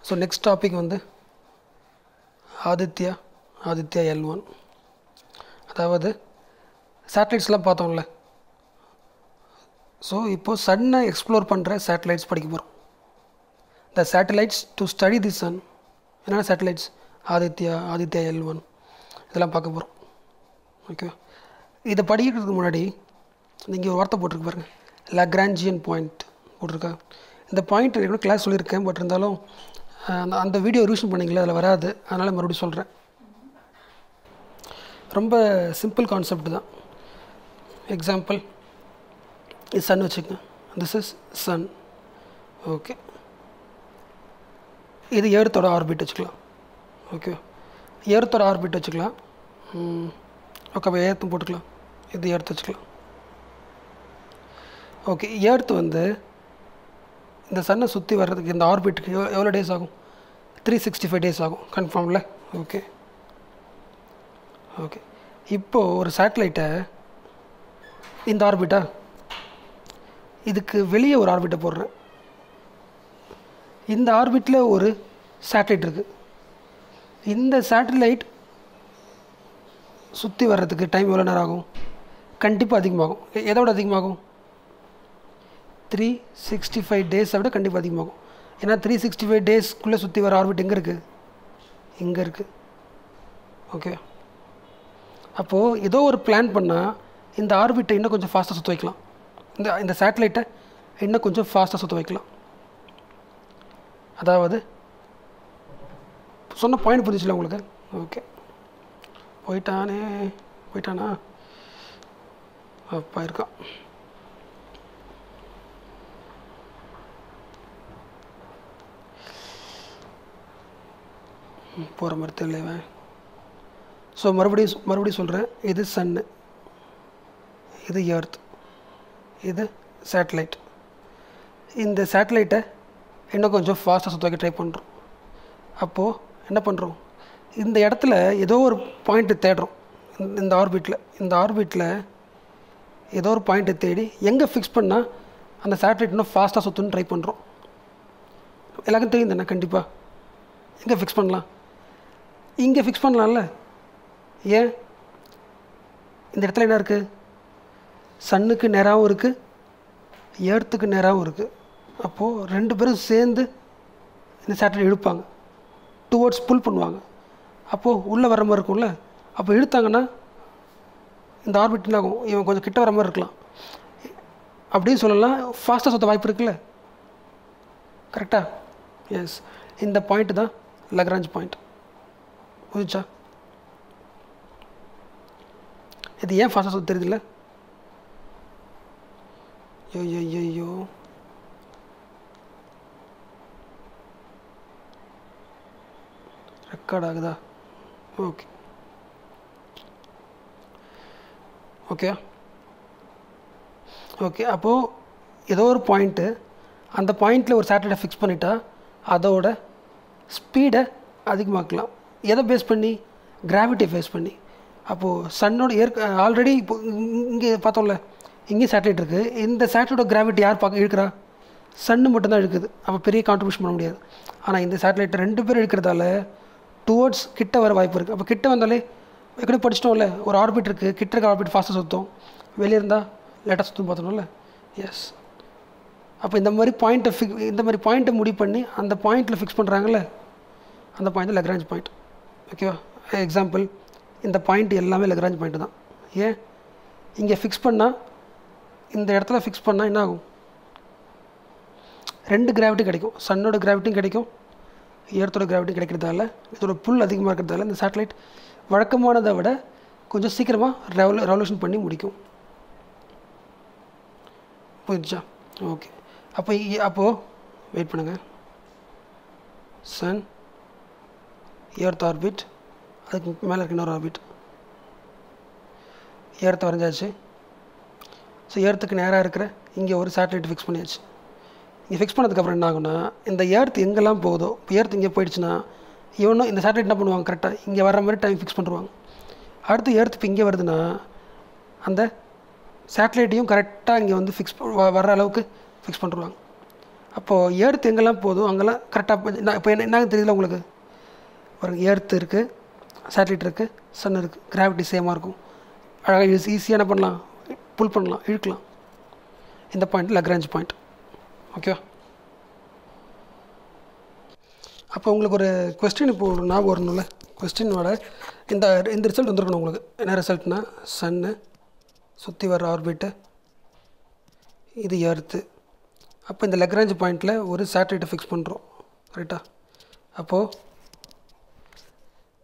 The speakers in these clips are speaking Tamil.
ஸோ நெக்ஸ்ட் டாபிக் வந்து ஆதித்யா L1. அதாவது சேட்டலைட்ஸ்லாம் பார்த்தோம்ல. ஸோ இப்போது சன்னை எக்ஸ்ப்ளோர் பண்ணுற சேட்டலைட்ஸ் படிக்க போகிறோம். The satellites to study the sun. என்னென்ன சேட்டலைட்ஸ்? ஆதித்யா L1 இதெல்லாம் பார்க்க போகிறோம். ஓகே, இதை படிக்கிறதுக்கு முன்னாடி நீங்கள் ஒரு வார்த்தை போட்டிருக்கு பாருங்கள், லக்ராஞ்சியன் பாயிண்ட் போட்டிருக்கா. இந்த பாயிண்ட் கூட கிளாஸ் சொல்லியிருக்கேன், பட் இருந்தாலும் அந்த வீடியோ ரிவிஷன் பண்ணிங்களே, அதில் வராது, அதனால் மறுபடியும் சொல்கிறேன். ரொம்ப சிம்பிள் கான்செப்ட் தான். எக்ஸாம்பிள், இது சன் வச்சுக்கோங்க. This is sun. ஓகே, இது எர்த்தோட ஆர்பிட் வச்சுக்கலாம். ஓகே, எர்த்தோட ஆர்பிட் வச்சுக்கலாம். ஓகே, ஏர்த்தும் போட்டுக்கலாம். இது எர்த் வச்சுக்கலாம். ஓகே, எர்த் வந்து இந்த சன்னை சுற்றி வர்றதுக்கு இந்த ஆர்பிட்டுக்கு எவ்வளோ டேஸ் ஆகும்? 365 டேஸ் ஆகும். கன்ஃபார்மில்? ஓகே ஓகே இப்போது ஒரு சேட்டலைட்டை இந்த ஆர்பிட்டா, இதுக்கு வெளியே ஒரு ஆர்பிட்டை போடுறேன். இந்த ஆர்பிட்டில் ஒரு சேட்டலைட் இருக்குது. இந்த சேட்டலைட் சுற்றி வர்றதுக்கு டைம் எவ்வளோ நேரம் ஆகும்? கண்டிப்பாக அதிகமாகும். எதோட அதிகமாகும்? 365 டேஸை விட கண்டிப்பாக அதிகமாகும். ஏன்னா 365 டேஸ்க்குள்ளே சுற்றி வர ஆர்பிட் எங்கே இருக்குது? இங்கே இருக்குது. ஓகே, அப்போது ஏதோ ஒரு பிளான் பண்ணால் இந்த ஆர்பிட்டை இன்னும் கொஞ்சம் ஃபாஸ்ட்டாக சுற்ற வைக்கலாம். இந்த சேட்டலைட்டை இன்னும் கொஞ்சம் ஃபாஸ்ட்டாக சுற்ற வைக்கலாம். அதாவது சொன்ன பாயிண்ட் புரிஞ்சிச்சுல உங்களுக்கு? ஓகே, போயிட்டானா? அப்பா இருக்கான். போகிற மாதிரி தெரியல. ஸோ மறுபடியும் சொல்கிறேன். இது சன்னு, இது எர்த், இது சேட்டலைட். இந்த சேட்டலைட்டை இன்னும் கொஞ்சம் ஃபாஸ்ட்டாக சுற்ற வைக்க ட்ரை பண்ணுறோம். அப்போது என்ன பண்ணுறோம்? இந்த இடத்துல ஏதோ ஒரு பாயிண்ட்டு தேடுறோம். இந்த ஆர்பிட்டில் ஏதோ ஒரு பாயிண்ட்டை தேடி எங்கே ஃபிக்ஸ் பண்ணால் அந்த சேட்டலைட் இன்னும் ஃபாஸ்ட்டாக சுற்றணும்னு ட்ரை பண்ணுறோம். எல்லாருக்கும் தெரியும் தானே? கண்டிப்பாக. எங்கே ஃபிக்ஸ் பண்ணலாம்? இங்கே ஃபிக்ஸ் பண்ணலாம்ல. ஏன்? இந்த இடத்துல என்ன இருக்குது? சன்னுக்கு நேராகவும் இருக்குது, எர்த்துக்கு நேராகவும் இருக்குது. அப்போது ரெண்டு பேரும் சேர்ந்து இந்த சேட்டலைட் இழுப்பாங்க, டுவோர்ட்ஸ் புல் பண்ணுவாங்க. அப்போது உள்ளே வர மாதிரி இருக்கும்ல. அப்போ இழுத்தாங்கன்னா இந்த ஆர்பிட் என்ன ஆகும்? இவன் கொஞ்சம் கிட்ட வர மாதிரி இருக்கலாம் அப்படின்னு சொல்லலாம். ஃபாஸ்ட்டாக சுற்ற வாய்ப்பு இருக்குல்ல. கரெக்டாக? எஸ், இந்த பாயிண்ட் தான் லக்ராஞ்ச் பாயிண்ட். புரிஞ்சா? இது ஏன் ஃபாஸ்ட்டாக சுற்ற தெரியுதுல்ல? ஐயோ ரெக்கார்ட் ஆகுதா? ஓகே ஓகே ஓகே அப்போது ஏதோ ஒரு பாயிண்ட்டு, அந்த பாயிண்ட்டில் ஒரு சேட்டலைட்டை ஃபிக்ஸ் பண்ணிட்டா அதோட ஸ்பீடை அதிகமாக்கலாம். எதை பேஸ் பண்ணி? கிராவிட்டியை பேஸ் பண்ணி. அப்போது சன்னோட ஆல்ரெடி இப்போ இங்கே பார்த்தோம்ல, இங்கேயும் சேட்டலைட் இருக்குது. இந்த சேட்டலைட்டோட கிராவிட்டி யார் இழுக்கிறா? சன்னு மட்டும்தான் இழுக்குது. அப்போ பெரிய கான்ட்ரிபியூஷன் பண்ண முடியாது. ஆனால் இந்த சேட்டலைட்டை ரெண்டு பேரும் இழுக்கிறதால டுவோர்ட்ஸ் கிட்ட வர வாய்ப்பு இருக்குது. அப்போ கிட்ட வந்தாலே ஏற்கனவே படிச்சிட்டோம்ல, ஒரு ஆர்பிட் இருக்குது, கிட்ட இருக்க ஆர்பிட் ஃபாஸ்ட்டாக சுற்றும், வெளியே இருந்தால் லேட்டாக சுற்றும் பார்த்தோம்ல. எஸ், அப்போ இந்த மாதிரி பாயிண்ட்டை முடிவு பண்ணி அந்த பாயிண்ட்டில் ஃபிக்ஸ் பண்ணுறாங்கல்ல, அந்த பாயிண்ட் லக்ராஞ்ச் பாயிண்ட். ஓகேவா? எக்ஸாம்பிள், இந்த பாயிண்ட் எல்லாமே லக்ராஞ்ச் பாயிண்ட் தான். ஏன்? இங்கே ஃபிக்ஸ் பண்ணால், இந்த இடத்துல ஃபிக்ஸ் பண்ணால் என்ன ஆகும்? ரெண்டு கிராவிட்டி கிடைக்கும். சன்னோட கிராவிட்டியும் கிடைக்கும், எர்த்தோட கிராவிட்டி கிடைக்கிறதால, இதோட புல் அதிகமாக இருக்கிறதால இந்த சேட்டலைட் வழக்கமானதை விட கொஞ்சம் சீக்கிரமாக ரெவல்யூஷன் பண்ணி முடிக்கும். புரிஞ்சா? ஓகே, அப்போது வெயிட் பண்ணுங்கள். சன், எர்த் ஆர்பிட், அதுக்கு மேலே இருக்க இன்னொரு ஆர்பிட். எர்த்தை வரைஞ்சாச்சு. ஸோ எர்த்துக்கு நேராக இருக்கிற இங்கே ஒரு சேட்டலைட் ஃபிக்ஸ் பண்ணியாச்சு. இங்கே ஃபிக்ஸ் பண்ணதுக்கப்புறம் என்ன ஆகுனா, இந்த எர்த் எங்கெல்லாம் போகுதோ, இப்போ எர்த் இங்கே போயிடுச்சுன்னா இவனும் இந்த சேட்டலைட் என்ன பண்ணுவாங்க? கரெக்டாக இங்கே வர மாதிரி டைம் ஃபிக்ஸ் பண்ணுவாங்க. அடுத்து எர்த் இப்போ இங்கே வருதுன்னா அந்த சேட்டலைட்டையும் கரெக்டாக இங்கே வந்து ஃபிக்ஸ் வர்ற அளவுக்கு ஃபிக்ஸ் பண்ணுவாங்க. அப்போது எர்த் எங்கெல்லாம் போதும் அங்கெல்லாம் கரெக்டாக நான் இப்போ என்ன தெரியல உங்களுக்கு. ஒரு எர்த் இருக்குது, சேட்டலைட் இருக்குது, சன் இருக்குது, கிராவிட்டி சேமாக இருக்கும். அழகாக ஈஸியாக என்ன பண்ணலாம், புல் பண்ணலாம், இழுக்கலாம். இந்த பாயிண்ட் லக்ராஞ்ச் பாயிண்ட். ஓகே. அப்போ உங்களுக்கு ஒரு கொஸ்டின் இப்போ ஒரு ஞாபகம் வரணும்ல. கொஸ்டினோட இந்த ரிசல்ட் வந்துருக்கணும் உங்களுக்கு. என்ன ரிசல்ட்னா, சன்னு சுற்றி வர ஆர்பிட்டு, இது எர்த்து. அப்போ இந்த லக்ராஞ்ச் பாயிண்டில் ஒரு சேட்டலைட்டை ஃபிக்ஸ் பண்ணுறோம். ரைட்டா? அப்போது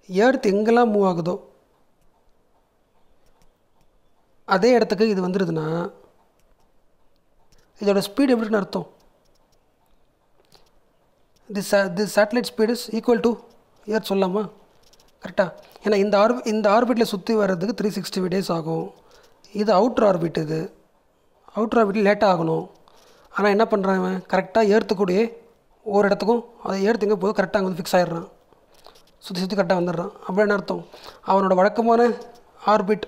எர்த் எங்கெல்லாம் மூவ் ஆகுதோ அதே இடத்துக்கு இது வந்துடுதுன்னா இதோட ஸ்பீடு எப்படின்னு அர்த்தம், this satellite speed is equal to earth சொல்லலாமா? கரெக்டாக? ஏன்னா இந்த ஆர்பிட்டில் சுற்றி வர்றதுக்கு 365 days ஆகும். இது அவுட்ரு ஆர்பிட். இது அவுட்ரு ஆர்பிட்டில் லேட்டாக ஆகணும். ஆனால் என்ன பண்ணுறான் இவன், கரெக்டாக ஏர்த்துக்கூடயே ஒவ்வொரு இடத்துக்கும் அது ஏர்த்து எங்கே போதும் கரெக்டாக அங்கே வந்து ஃபிக்ஸ் ஆகிடுறான். சுற்றி கரெக்டாக வந்துடுறான். அப்படி என்ன அர்த்தம், அவனோட வழக்கமான ஆர்பிட்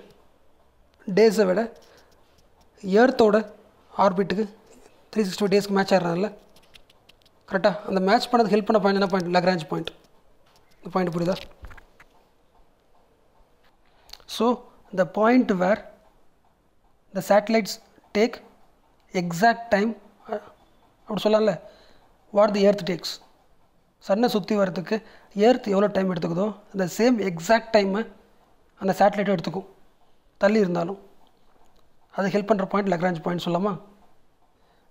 டேஸை விட ஏர்த்தோட ஆர்பிட்டுக்கு 365 daysக்கு மேட்ச் ஆகிடுறான்ல. கரெக்டாக? அந்த மேட்ச் பண்ணதுக்கு ஹெல்ப் பண்ண பாயிண்ட் என்ன பாயிண்ட், லக்ராஞ்ச் பாயிண்ட். இந்த பாயிண்ட் புரியுதா? So the point where the satellites take exact time அப்படி சொல்லலாம்ல, வாட் தி எர்த் டேக்ஸ். சன்னை சுற்றி வரதுக்கு எர்த் எவ்வளோ டைம் எடுத்துக்குதோ அந்த சேம் எக்ஸாக்ட் டைமை அந்த சேட்டலைட்டும் எடுத்துக்கும், தள்ளி இருந்தாலும். அது ஹெல்ப் பண்ணுற பாயிண்ட் லக்ராஞ்ச் பாயிண்ட் சொல்லலாமா?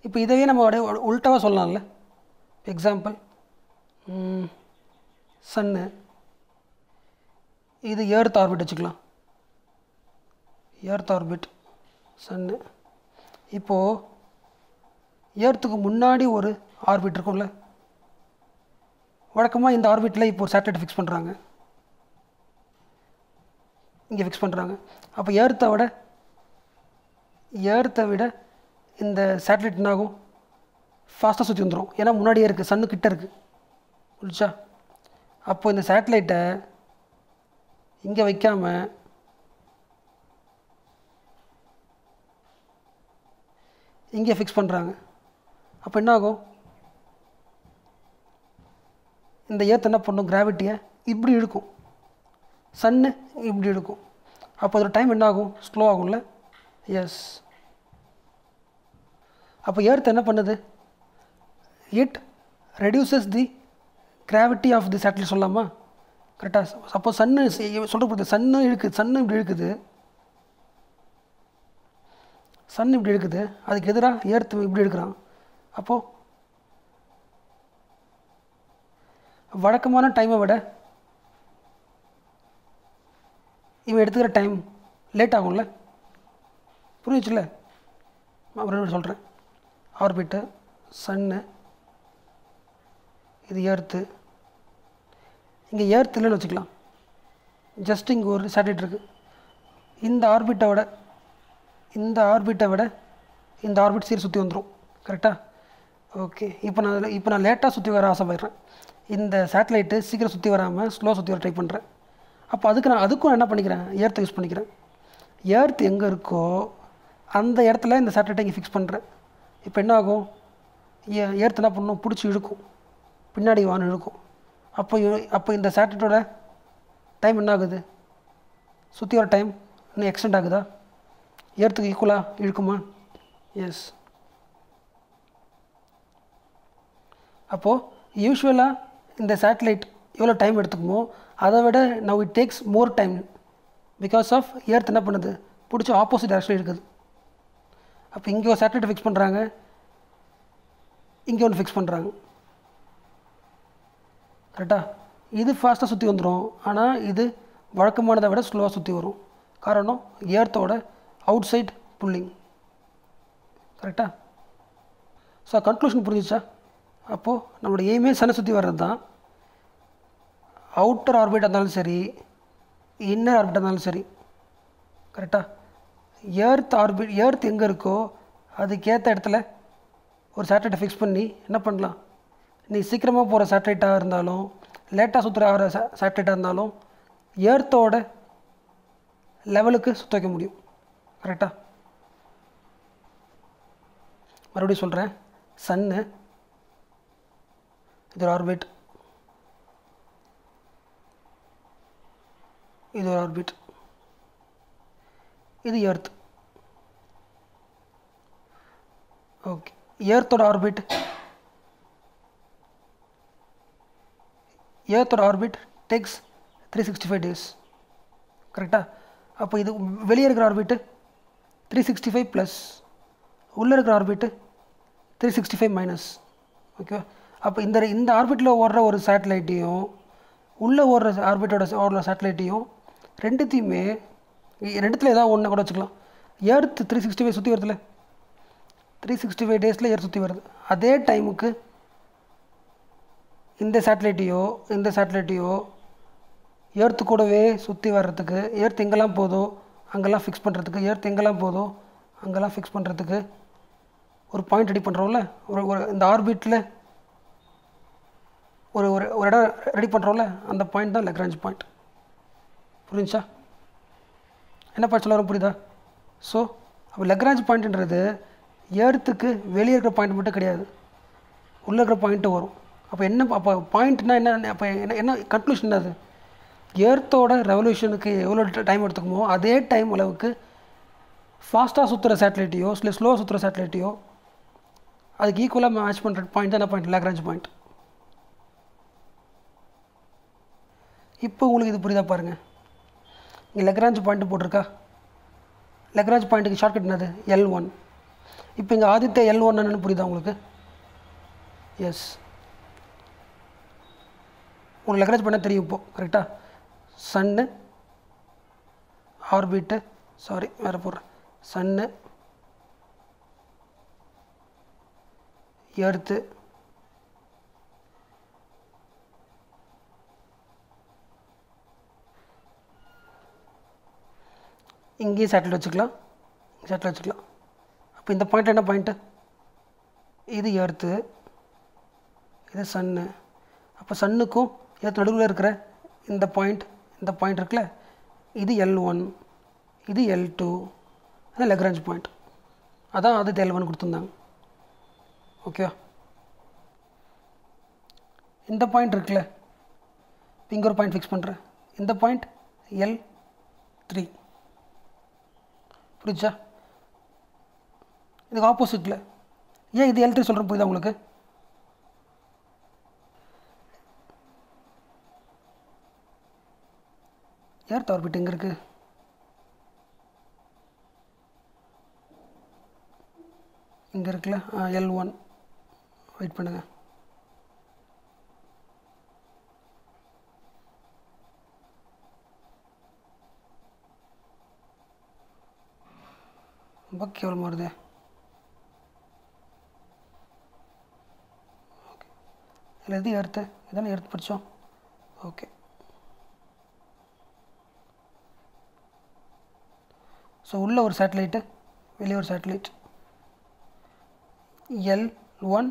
இப்போ இதவே நம்ம உல்ட்டாவாக சொல்லலாம்ல. எக்ஸாம்பிள், சன்னு இது எர்த் ஆர்பிட் வச்சுக்கலாம். எர்த் ஆர்பிட் சன்னு. இப்போது எர்த்துக்கு முன்னாடி ஒரு ஆர்பிட் இருக்கும்ல, வழக்கமாக இந்த ஆர்பிட்டில் இப்போ ஒரு சேட்டலைட் ஃபிக்ஸ் பண்ணுறாங்க, இங்கே ஃபிக்ஸ் பண்ணுறாங்க. அப்போ ஏர்த்தை விட இந்த சேட்டலைட் என்னாகும், ஃபாஸ்ட்டாக சுற்றி வந்துடும். ஏன்னா முன்னாடியே இருக்குது, சன்னு கிட்டே இருக்குது. புரிச்சா? அப்போ இந்த சேட்டலைட்டை இங்கே வைக்காமல் இங்கே ஃபிக்ஸ் பண்ணுறாங்க. அப்போ என்ன ஆகும், இந்த ஏர்த் என்ன பண்ணும், கிராவிட்டியை இப்படி இழுக்கும், சன்னு இப்படி இழுக்கும். அப்போ அதோட டைம் என்ன ஆகும், ஸ்லோ ஆகும்ல. எஸ். அப்போ ஏர்த் என்ன பண்ணுது, it reduces the gravity of the satellite சொல்லலாமா? கரெக்டாக? சப்போஸ் சன்னு சொல்கிறப்போ சன்னு இழுக்குது, சன்னு இப்படி இழுக்குது, சன் இப்படி இருக்குது, அதுக்கு எதிராக ஏர்த்து இப்படி எடுக்கிறான். அப்போது வழக்கமான டைமை விட இவன் எடுத்துக்கிற டைம் லேட் ஆகும்ல. புரிஞ்சிச்சுல்ல? மறுபடியும் சொல்கிறேன். ஆர்பிட்டு, சன்னு, இது ஏர்த்து. இங்கே ஏர்த்து இல்லைன்னு வச்சுக்கலாம், ஜஸ்ட் இங்கே ஒரு சேட்டலைட் இருக்குது. இந்த ஆர்பிட்டை விட இந்த ஆர்பிட் சீர் சுற்றி வந்துடும். கரெக்டாக? ஓகே. இப்போ நான் லேட்டாக சுற்றி வர ஆசைப்படுறேன். இந்த சேட்டலைட்டு சீக்கிரம் சுற்றி வராமல் ஸ்லோ சுற்றி வர ட்ரை பண்ணுறேன். அப்போ அதுக்கும் நான் என்ன பண்ணிக்கிறேன், ஏர்த்தை யூஸ் பண்ணிக்கிறேன். ஏர்த் எங்கே இருக்கோ அந்த இடத்துல இந்த சேட்டலைட்டை இங்கே ஃபிக்ஸ் பண்ணுறேன். இப்போ என்ன ஆகும், ஏர்த் என்ன பண்ணணும், பிடிச்சி இழுக்கும், பின்னாடி வான்னு இழுக்கும். அப்போ இந்த சேட்டலைட்டோட டைம் என்ன ஆகுது, சுற்றி வர டைம் இன்னும் எக்ஸ்டெண்ட் ஆகுதா, ஏர்த்துக்கு ஈக்குவலாக இழுக்குமா? எஸ். அப்போது யூஸ்வலாக இந்த சேட்டலைட் எவ்வளோ டைம் எடுத்துக்குமோ அதை விட now it takes more time because of earth என்ன பண்ணுது, பிடிச்சி ஆப்போசிட் டைரக்ஷன் இருக்குது. அப்போ இங்கே ஒரு சேட்டலைட் ஃபிக்ஸ் பண்ணுறாங்க, இங்கே ஒன்று ஃபிக்ஸ் பண்ணுறாங்க. கரெக்டாக? இது ஃபாஸ்ட்டாக சுற்றி வந்துடும், ஆனால் இது வழக்கமானதை விட ஸ்லோவாக சுற்றி வரும். காரணம் ஏர்த்தோட அவுட் சைட் புல்லிங். கரெக்டாக? ஸோ கன்க்ளூஷன் புரிஞ்சிச்சா? அப்போது நம்மளோட எய்மே சன்னை சுற்றி வர்றது தான். அவுட்டர் ஆர்பிட்டாக இருந்தாலும் சரி, இன்னர் ஆர்பிட்டாக இருந்தாலும் சரி. கரெக்டாக? ஏர்த் எங்கே இருக்கோ அதுக்கேற்ற இடத்துல ஒரு சேட்டலைட்டை ஃபிக்ஸ் பண்ணி என்ன பண்ணலாம், நீ சீக்கிரமாக போகிற சேட்டலைட்டாக இருந்தாலும் லேட்டாக சுற்றுற சேட்டலைட்டாக இருந்தாலும் ஏர்த்தோட லெவலுக்கு சுற்ற வைக்க முடியும். கரெக்டாக? மறுபடியும் சொல்கிறேன். சன்னு இது ஒரு ஆர்பிட், இது ஒரு ஆர்பிட், இது எர்த். ஓகே, எர்த்தோட ஆர்பிட் டேக்ஸ் 365 days. கரெக்டாக? அப்போ இது வெளியே இருக்கிற ஆர்பிட்டு 365 ப்ளஸ், உள்ளே இருக்கிற ஆர்பிட்டு 365 மைனஸ். ஓகேவா? அப்போ இந்த ஆர்பிட்டில் ஓடுற ஒரு சேட்டலைட்டையும் உள்ளே ஓடுற சேட்டலைட்டையும் ரெண்டுத்தையுமே ரெண்டுத்தில் ஏதாவது ஒன்று கூட வச்சுக்கலாம். எர்த் 365 சுற்றி வருதுல, 365 டேஸில் எர்த் சுற்றி வருது. அதே டைமுக்கு இந்த சேட்டலைட்டையோ எர்த்து கூடவே சுற்றி வர்றதுக்கு, எர்த் எங்கெல்லாம் போதோ அங்கெல்லாம் ஃபிக்ஸ் பண்ணுறதுக்கு, எர்த் எங்கெல்லாம் போதோ அங்கெல்லாம் ஃபிக்ஸ் பண்ணுறதுக்கு ஒரு பாயிண்ட் ரெடி பண்ணுறோம்ல, ஒரு இந்த ஆர்பிட்டில் ஒரு இடம் ரெடி பண்ணுறோம்ல, அந்த பாயிண்ட் தான் லக்ராஞ்ச் பாயிண்ட். புரிஞ்சா? என்ன பாயிண்ட் சொல்ல வரும், புரியுதா? ஸோ அப்போ லக்ராஞ்ச் பாயிண்ட்ன்றது எர்த்துக்கு வெளியே இருக்கிற பாயிண்ட் மட்டும் கிடையாது, உள்ளே இருக்கிற பாயிண்ட்டும் வரும். அப்போ பாயிண்ட்னா என்ன? அப்போ என்ன கன்க்ளூஷன் என்னது? எர்த்தோட ரெவல்யூஷனுக்கு எவ்வளோ டைம் எடுத்துக்குமோ அதே டைம் அளவுக்கு ஃபாஸ்ட்டாக சுற்றுற சேட்டலைட்டையோ இல்லை ஸ்லோவாக சுற்றுற சேட்டலைட்டையோ அதுக்கு ஈக்குவலாக மேட்ச் பண்ணுற பாயிண்ட் தான் என்ன பாயிண்ட்? Lagrange point. இப்போ உங்களுக்கு இது புரியுதா பாருங்கள். இங்கே லக்ராஞ்ச் பாயிண்ட் போட்டிருக்கா? லக்ராஞ்ச் பாயிண்ட்டுக்கு ஷார்ட்கட் என்னது? L1. இப்போ இங்கே ஆதித்ய L1 என்னன்னு புரியுதா உங்களுக்கு? எஸ், உங்களுக்கு லக்ராஞ்ச் பாயிண்ட் தெரியும் இப்போது. கரெக்டாக? சன்னு ஆர்பிட்டு, சாரி வேறு போடுறேன், சன்னு எர்த்து இங்கேயும் சேட்டலைட் வச்சுக்கலாம். அப்போ இந்த பாயிண்ட் என்ன பாயிண்ட்டு? இது எர்த்து, இது சன்னு. அப்போ சன்னுக்கும் எர்த் நடுவில் இருக்கிற இந்த பாயிண்ட் இருக்குல்ல, இது L1, இது L2, அது லக்ராஞ்ச் பாயிண்ட். அதான் அது L1 கொடுத்துருந்தாங்க. ஓகேவா? இந்த பாயிண்ட் இருக்குல்ல, இங்கே ஒரு பாயிண்ட் ஃபிக்ஸ் பண்ணுறேன், இந்த பாயிண்ட் L3. புரிஞ்சா? இதுக்கு ஆப்போசிட்டில் ஏன் இது L3 சொல்கிறேன், புரியுதா உங்களுக்கு? எர்த் ஆர்பிட் எங்கே இருக்குது? இங்கே இருக்குல்ல, L1. வெயிட் பண்ணுங்கள். ரொம்ப கேவலமாக வருது. ஓகே, இதில் எது எர்த்து? இதானே எர்த் படித்தோம். ஓகே, ஸோ உள்ள ஒரு சேட்டலைட்டு, வெளியே ஒரு சேட்டலைட், L1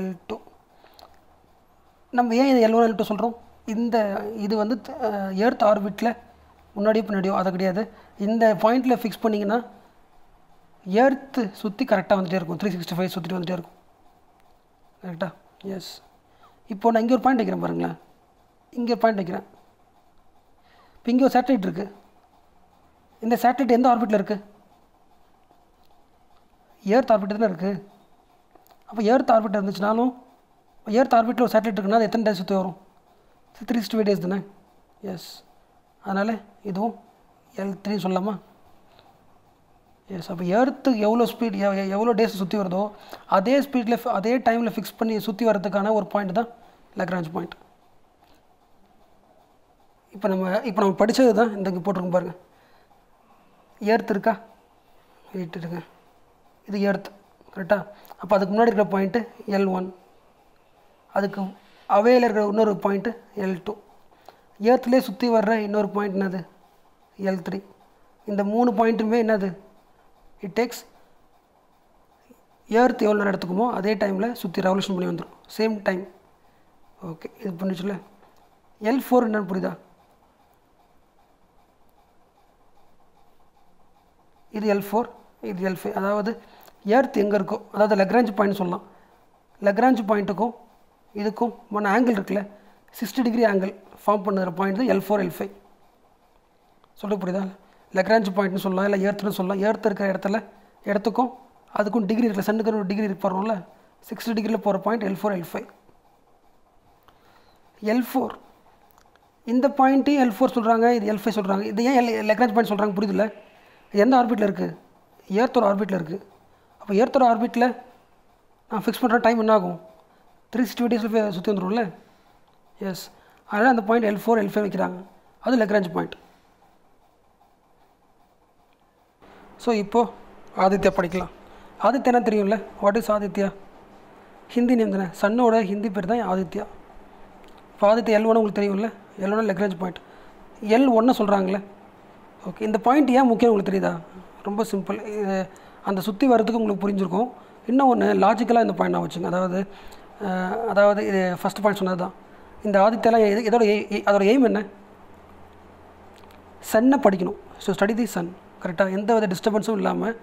L2. நம்ம ஏன் இது L1 L2 சொல்கிறோம்? இது வந்து எர்த் ஆர்பிட்டில் முன்னாடியோ அதை கிடையாது. இந்த பாயிண்டில் ஃபிக்ஸ் பண்ணிங்கன்னா எர்த்து சுற்றி கரெக்டாக வந்துகிட்டே இருக்கும், 365 சுற்றிட்டு வந்துகிட்டே இருக்கும். கரெக்டாக? எஸ். இப்போது நான் இங்கே ஒரு பாயிண்ட் வைக்கிறேன் பாருங்களேன், இங்கே ஒரு பாயிண்ட் வைக்கிறேன். இப்போ இங்கே ஒரு சேட்டலைட் இருக்குது. இந்த சேட்டலைட் எந்த ஆர்பிட்டில் இருக்குது? எர்த் ஆர்பிட் தானே இருக்குது. அப்போ எர்த் ஆர்பிட் இருந்துச்சுனாலும், எர்த் ஆர்பிட்டில் ஒரு சேட்டலைட் இருக்குன்னா அது எத்தனை டேஸ் சுற்றி வரும்? 365 days தானே? எஸ். அதனால் இதுவும் L3 சொல்லலாமா? எஸ். அப்போ எர்த்து எவ்வளோ டேஸ் சுற்றி வருதோ அதே ஸ்பீடில் அதே டைமில் ஃபிக்ஸ் பண்ணி சுற்றி வர்றதுக்கான ஒரு பாயிண்ட் தான் லக்ராஞ்ச் பாயிண்ட். இப்போ நம்ம படித்தது தான் இந்த இங்கே போட்டிருக்கோம் பாருங்கள். எர்த் இருக்கா? வெயிட் இருக்கு, இது எர்த். கரெக்டாக? அப்போ அதுக்கு முன்னாடி இருக்கிற பாயிண்ட்டு L1, அதுக்கு அவையில் இருக்கிற இன்னொரு பாயிண்ட்டு L2, எர்த்லேயே சுற்றி வர்ற இன்னொரு பாயிண்ட் என்னது? L3. இந்த 3 பாயிண்ட்டுமே என்னது? இட் டேக்ஸ் எர்த் எவ்வளோ நேரம் எடுத்துக்குமோ அதே டைமில் சுற்றி ரெவல்யூஷன் பண்ணி வந்துடும், சேம் டைம். ஓகே, இது பண்ணிச்சுல. L4 என்னன்னு புரியுதா? இது L4, இது L5. அதாவது எர்த் எங்கே இருக்கோ, அதாவது லக்ராஞ்ச் பாயிண்ட் சொல்லலாம். லக்ராஞ்ச் பாயிண்ட்டுக்கும் இதுக்கும் மன ஆங்கிள் இருக்குல்ல 60 டிகிரி ஆங்கிள் ஃபார்ம் பண்ணுற பாயிண்ட் தான் L4 L5. சொல்ல புரியுதா? லக்ராஞ்ச் பாயிண்ட்னு சொல்லலாம், இல்லை ஏர்த்துன்னு சொல்லலாம். ஏர்த்து இருக்கிற இடத்துக்கும் அதுக்கும் டிகிரி இருக்குல்ல, சன்னுக்கு ஒரு டிகிரி போடுறோம்ல, 60 டிகிரியில் போகிற பாயிண்ட் L4 L5. L4 இந்த பாயிண்ட்டு L4 சொல்கிறாங்க, இது L5 சொல்கிறாங்க. இது ஏன் லக்ராஞ்ச் பாயிண்ட் சொல்கிறாங்க புரியுதுல்ல? இது எந்த ஆர்பிட்டில் இருக்குது? ஏர்த்தோட ஆர்பிட்டில் இருக்குது. அப்போ ஏர்த்தோட ஆர்பிட்டில் நான் ஃபிக்ஸ் பண்ணுற டைம் என்ன ஆகும்? 360 டேஸில் சுற்றி வந்துடும்ல. எஸ், அதனால் அந்த பாயிண்ட் L4 L5 வைக்கிறாங்க. அது லக்ராஞ்ச் பாயிண்ட். ஸோ இப்போது ஆதித்யா படிக்கலாம். ஆதித்யா என்ன தெரியும்ல? What is Aditya? Hindi name தானே, சன்னோட ஹிந்தி பேர் தான் ஆதித்யா. இப்போ ஆதித்யா L1 உங்களுக்கு தெரியும்ல, L1 லக்ராஞ்ச் பாயிண்ட். L1 சொல்கிறாங்களே, ஓகே. இந்த பாயிண்ட் ஏன் முக்கியம் உங்களுக்கு தெரியுதா? ரொம்ப சிம்பிள். இது அந்த சுற்றி வரதுக்கு உங்களுக்கு புரிஞ்சிருக்கும். இன்னும் ஒன்று லாஜிக்கலாக இந்த பாயிண்ட் நான் வச்சுங்க. அதாவது இது ஃபஸ்ட் பாயிண்ட் சொன்னது தான். இந்த ஆதித்யாலாம் அதோட எய்ம் என்ன? சன்னை படிக்கணும். So study the sun. கரெக்டாக எந்த வித டிஸ்டர்பன்ஸும் இல்லாமல்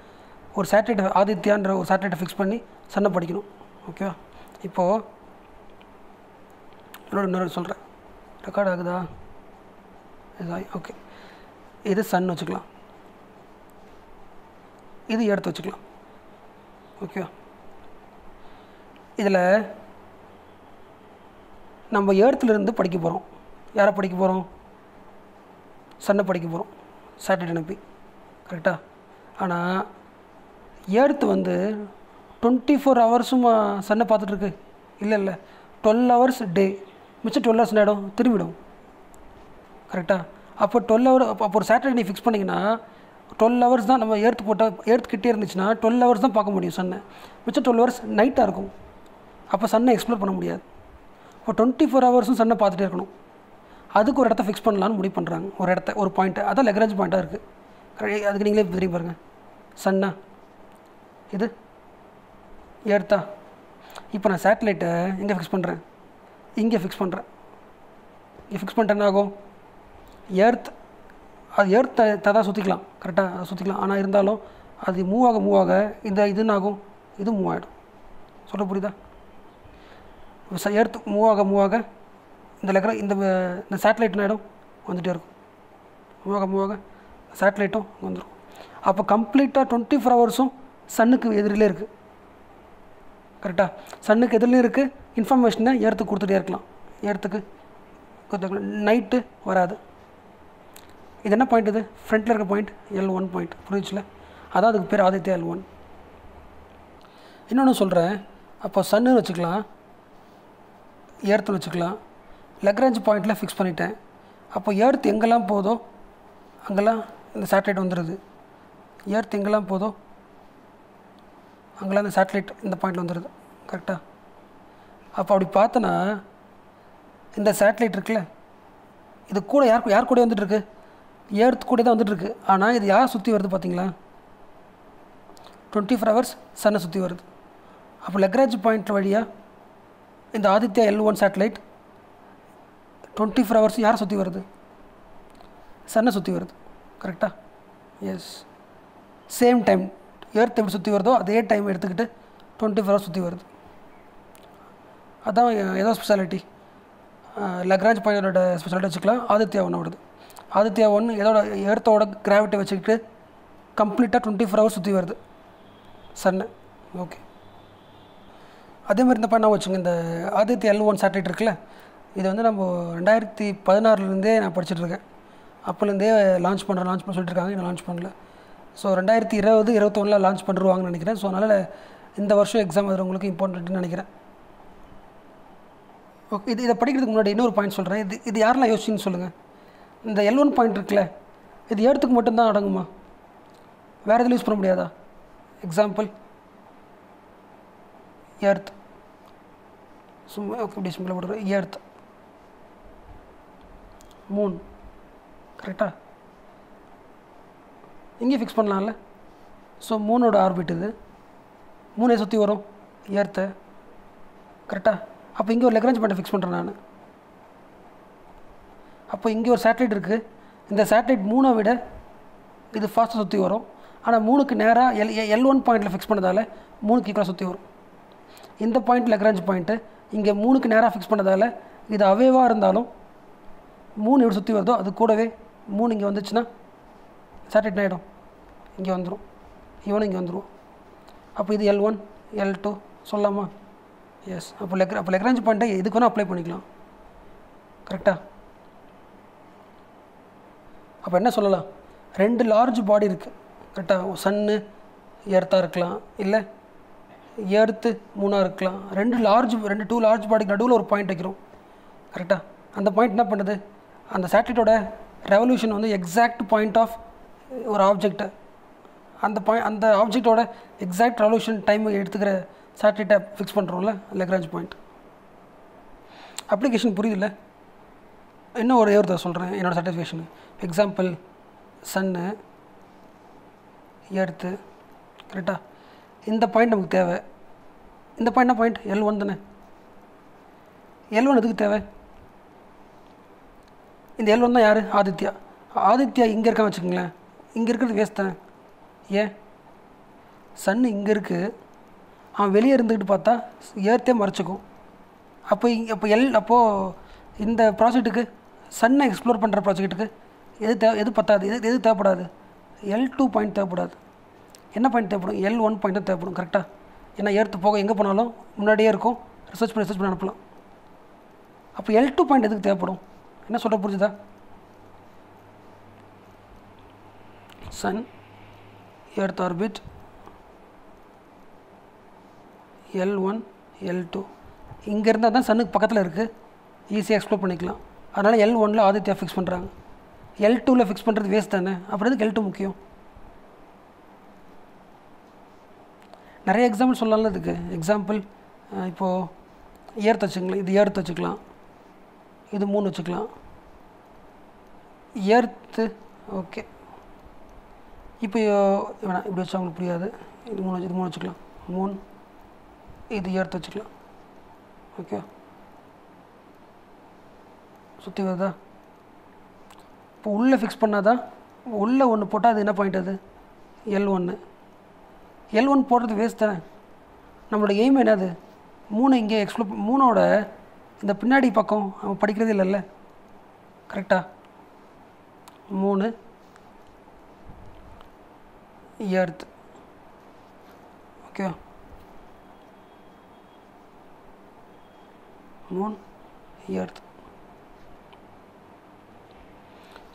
ஒரு சேட்டலைட் ஆதித்யான்ற ஒரு சேட்டலைட்டை ஃபிக்ஸ் பண்ணி சன்னை படிக்கணும். ஓகேவா? இப்போது இன்னொரு சொல்கிறேன். ரெக்கார்ட் ஆகுதா? ஓகே. இது சன் வச்சுக்கலாம், இது எடுத்து வச்சுக்கலாம். ஓகேவா? இதில் நம்ம ஏர்த்துலேருந்து படிக்க போகிறோம். யாரை படிக்க போகிறோம்? சன்னை படிக்க போகிறோம், சேட்டலைட் அனுப்பி. கரெக்டாக? ஆனால் ஏர்த்து 24 ஹவர்ஸும் சன்னை பார்த்துட்ருக்கு. இல்லை 12 ஹவர்ஸ் டே, மிச்சம் 12 ஹவர்ஸ் நேரம் திரும்பிடும். கரெக்டாக? அப்போ 12 ஹவர் அப்போ ஒரு சேட்டலைட் நீ ஃபிக்ஸ் பண்ணிங்கன்னா 12 ஹவர்ஸ் தான். நம்ம ஏர்த்து கிட்டே இருந்துச்சுன்னா 12 ஹவர்ஸ் தான் பார்க்க முடியும் சன்னை. மிச்சம் 12 ஹவர்ஸ் நைட்டாக இருக்கும். அப்போ சன்னை எக்ஸ்ப்ளோர் பண்ண முடியாது. இப்போ 24 ஹவர்ஸும் சன்னை பார்த்துட்டே இருக்கணும். அதுக்கு ஒரு இடத்த ஃபிக்ஸ் பண்ணலான்னு முடிவு பண்ணுறாங்க. ஒரு பாயிண்ட்டை. அதான் லக்ராஞ்ச் பாயிண்ட்டாக இருக்குது. அதுக்கு நீங்களே தெரியும் பாருங்கள். சன்னா, இது ஏர்த்தா. இப்போ நான் சேட்டலைட்டை எங்கே ஃபிக்ஸ் பண்ணுறேன்? இங்கே ஃபிக்ஸ் பண்ணுறேன். இங்கே ஃபிக்ஸ் பண்ணிட்டு என்ன ஆகும்? ஏர்த்தை தான் சுற்றிக்கலாம். கரெக்டாக? அதை சுற்றிக்கலாம். ஆனால் இருந்தாலும் அது மூவ் ஆக இது என்ன ஆகும்? இது மூவ் ஆகிடும். சொல்ல புரியுதா? ஏர்த்து மூவ் ஆக இந்த சேட்டலைட் என்ன ஆகிடும்? வந்துகிட்டே இருக்கும். மூவ் ஆக சேட்டலைட்டும் வந்துடும். அப்போ கம்ப்ளீட்டாக 24 ஹவர்ஸும் சன்னுக்கு எதிரிலே இருக்குது. கரெக்டாக? சன்னுக்கு எதிரிலே இருக்குது. இன்ஃபர்மேஷனை ஏர்த்துக்கு கொடுத்துட்டே இருக்கலாம். ஏர்த்துக்கு நைட்டு வராது. இது என்ன பாயிண்ட்? இது ஃப்ரண்ட்டில் இருக்க பாயிண்ட் L1 பாயிண்ட். புரிஞ்சிச்சுல? அதான் அதுக்கு பேர் ஆதித்யா L1. இன்னொன்று சொல்கிறேன். அப்போ சன்னு வச்சுக்கலாம், ஏர்த்துன்னு வச்சுக்கலாம். லக்ராஞ்ச் பாயிண்டில் ஃபிக்ஸ் பண்ணிட்டேன். அப்போ ஏர்த் எங்கெல்லாம் போதோ அங்கெல்லாம் இந்த சேட்டலைட் வந்துடுது. ஏர்த் எங்கெல்லாம் போதோ அங்கெல்லாம் இந்த சேட்டலைட் இந்த பாயிண்டில் வந்துடுது. கரெக்டாக? அப்போ அப்படி பார்த்தோன்னா இந்த சேட்டலைட் இருக்குல்ல, இது கூட யார் கூட வந்துட்டுருக்கு? ஏர்த் கூட தான் வந்துட்டுருக்கு. ஆனால் இது யார் சுற்றி வருது பார்த்தீங்களா? 24 ஹவர்ஸ் சன்னை சுற்றி வருது. அப்போ லக்ராஞ்ச் பாயிண்ட் வழியாக இந்த ஆதித்யா L1 சேட்டலைட் 24 ஹவர்ஸ் யாரை சுற்றி வருது? சன்னை சுற்றி வருது. கரெக்டாக? எஸ். சேம் டைம் ஏர்த் எப்படி சுற்றி வருதோ அதே டைம் எடுத்துக்கிட்டு 24 ஹவர்ஸ் சுற்றி வருது. அதான் ஏதோ ஸ்பெஷாலிட்டி. லக்ராஞ்ச் பாயிண்டோட ஸ்பெஷாலிட்டி வச்சுக்கலாம். ஆதித்யா 1 வருது. ஆதித்யா 1 இதோட ஏர்த்தோட கிராவிட்டி வச்சுக்கிட்டு கம்ப்ளீட்டாக 24 ஹவர்ஸ் சுற்றி வருது சன்னு. ஓகே. அதே மாதிரி இந்த பாயிண்ட் நான் வச்சுங்க. இந்த ஆதித்யா L1 சேட்டலைட் இருக்குல்ல, இது நம்ம 2016 நான் படிச்சுட்ருக்கேன். அப்போலேருந்தே லான்ச் பண்ண சொல்லிட்டு இருக்காங்க. இன்னும் லான்ச் பண்ணல. ஸோ 2020, 2021 லான்ச் பண்ணிடுவாங்கன்னு நினைக்கிறேன். ஸோ அதனால் இந்த வருஷம் எக்ஸாம் அது உங்களுக்கு இம்பார்ட்டன்ட்னு நினைக்கிறேன். ஓகே. இதை படிக்கிறதுக்கு முன்னாடி இன்னொரு பாயிண்ட் சொல்கிறேன். இது யாரெல்லாம் யோசிச்சுன்னு சொல்லுங்கள். இந்த L1 பாயிண்ட் இருக்குல்ல, இது ஏர்த்துக்கு மட்டும்தான் அடங்குமா? வேறு எதுவும் யூஸ் பண்ண முடியாதா? Example earth. சும்மா ஓகே, இப்படி சிம்பிளாக போடுறேன். Earth, Moon. கரெக்டாக? இங்கே ஃபிக்ஸ் பண்ணலாம்ல. ஸோ மூனோட ஆர்பிட் இது. மூணே சுற்றி வரும் ஏர்த்தை. கரெக்டாக? அப்போ இங்கே ஒரு லக்ராஞ்ச் பாயிண்ட்டை ஃபிக்ஸ் பண்ணுறேன் நான். அப்போ இங்கே ஒரு சேட்டலைட் இருக்குது. இந்த சேட்டலைட் மூணை விட இது ஃபாஸ்ட்டாக சுற்றி வரும். ஆனால் மூணுக்கு நேராக L1 பாயிண்டில் ஃபிக்ஸ் பண்ணதால் மூணுக்கு ஈக்குவலாக சுற்றி வரும். இந்த பாயிண்ட் லக்ராஞ்ச் பாயிண்ட்டு, இங்கே 3க்கு நேராக ஃபிக்ஸ் பண்ணதால் இது அவேவாக இருந்தாலும் 3 எப்படி சுற்றி வருதோ அது கூடவே 3 இங்கே வந்துச்சுன்னா சேட்டலைட் ஆகிடும், இங்கே வந்துடும், இவனும் இங்கே வந்துடும். அப்போ இது L1 L2 சொல்லலாமா? எஸ். அப்போ லெக்ராஞ்ச் பாயிண்ட்டை எதுக்கு வேணால் அப்ளை பண்ணிக்கலாம். கரெக்டாக? அப்போ என்ன சொல்லலாம், 2 லார்ஜ் பாடி இருக்குது. கரெக்டாக? சன்னு எர்த்தாக இருக்கலாம், இல்லை எர்த்து 3ஆக இருக்கலாம். 2 லார்ஜ் பாடிக்கு நடுவில் ஒரு பாயிண்ட் வைக்கிறோம். கரெக்டாக? அந்த பாயிண்ட் என்ன பண்ணுது, அந்த சேட்டலைட்டோட ரெவல்யூஷன் வந்து எக்ஸாக்ட் பாயிண்ட் ஆஃப் ஒரு ஆப்ஜெக்டை, அந்த ஆப்ஜெக்டோட எக்ஸாக்ட் ரெவல்யூஷன் டைம் எடுத்துக்கிற சேட்டலைட்டை ஃபிக்ஸ் பண்ணுறோம்ல, லெக்ராஞ்ச் பாயிண்ட். அப்ளிகேஷன் புரியுதில்ல? இன்னும் ஒரு ஏர்த்தை சொல்கிறேன் என்னோடய சாட்டிஸ்ஃபேக்ஷனு. எக்ஸாம்பிள் சன்னு எர்த்து. கரெக்டாக? இந்த பாயிண்ட் நமக்கு தேவை. இந்த பாயிண்ட் என்ன பாயிண்ட்? L1 தானே. L1 எதுக்கு தேவை? இந்த L1 தான் யார்? ஆதித்யா. ஆதித்யா இங்கே இருக்கான்னு வச்சுக்கோங்களேன், இங்கே இருக்கிறது வேஸ்ட் தானே. ஏன்? சன்னு இங்கே இருக்குது, அவன் வெளியே இருந்துக்கிட்டு பார்த்தா ஏர்த்தே மறைச்சிக்கும். அப்போது இந்த ப்ராஜெக்ட்டுக்கு, சன்னை எக்ஸ்ப்ளோர் பண்ணுற ப்ராஜெக்ட்டுக்கு எது பத்தாது, எது தேவைப்படாது? L2 பாயிண்ட் தேவைப்படாது. என்ன பாயிண்ட் தேவைப்படும்? L1 பாயிண்ட் தான் தேவைப்படும். கரெக்டாக? ஏன்னா ஏர்த்து போக எங்கே போனாலும் முன்னாடியே இருக்கும், ரிசர்ச் பண்ணி அனுப்பலாம். அப்போ L2 பாயிண்ட் எதுக்கு தேவைப்படும்? என்ன சொல்கிற புரிஞ்சுதா? Sun earth orbit L1 L2 இங்கே இருந்தால் தான் சன்னுக்கு பக்கத்தில் இருக்குது, ஈஸியாக எக்ஸ்ப்ளோர் பண்ணிக்கலாம். அதனால் L1ல் ஆதித்யா ஃபிக்ஸ் பண்ணுறாங்க. L2ல் ஃபிக்ஸ் பண்ணுறது வேஸ்ட் தானே. அப்புறம் எதுக்கு L2 முக்கியம்? நிறைய எக்ஸாம்பிள் சொல்லலாம் இதுக்கு. எக்ஸாம்பிள் இப்போது ஏர்த் வச்சுக்கலாம், இது ஏர்த் வச்சுக்கலாம், இது 3 வச்சுக்கலாம். Earth okay. இப்போ வேணாம், இப்படி வச்சா அவங்களுக்கு புரியாது. இது 3 வச்சுக்கலாம். 3 இது ஏர்த் வச்சுக்கலாம். ஓகே, சுற்றி வருதா? இப்போ உள்ளே ஃபிக்ஸ் பண்ணாதான், உள்ளே ஒன்று போட்டால் அது என்ன பாயிண்ட்? அது L1 போடுறது வேஸ்ட் தானே. நம்மளோட எய்ம் என்னது? 3 இங்கே எக்ஸ்ப்ளோர், 3ஓட இந்த பின்னாடி பக்கம் அவன் படிக்கிறது இல்லைல்ல. கரெக்டாக? 3 எர்த். Okay, 3 earth.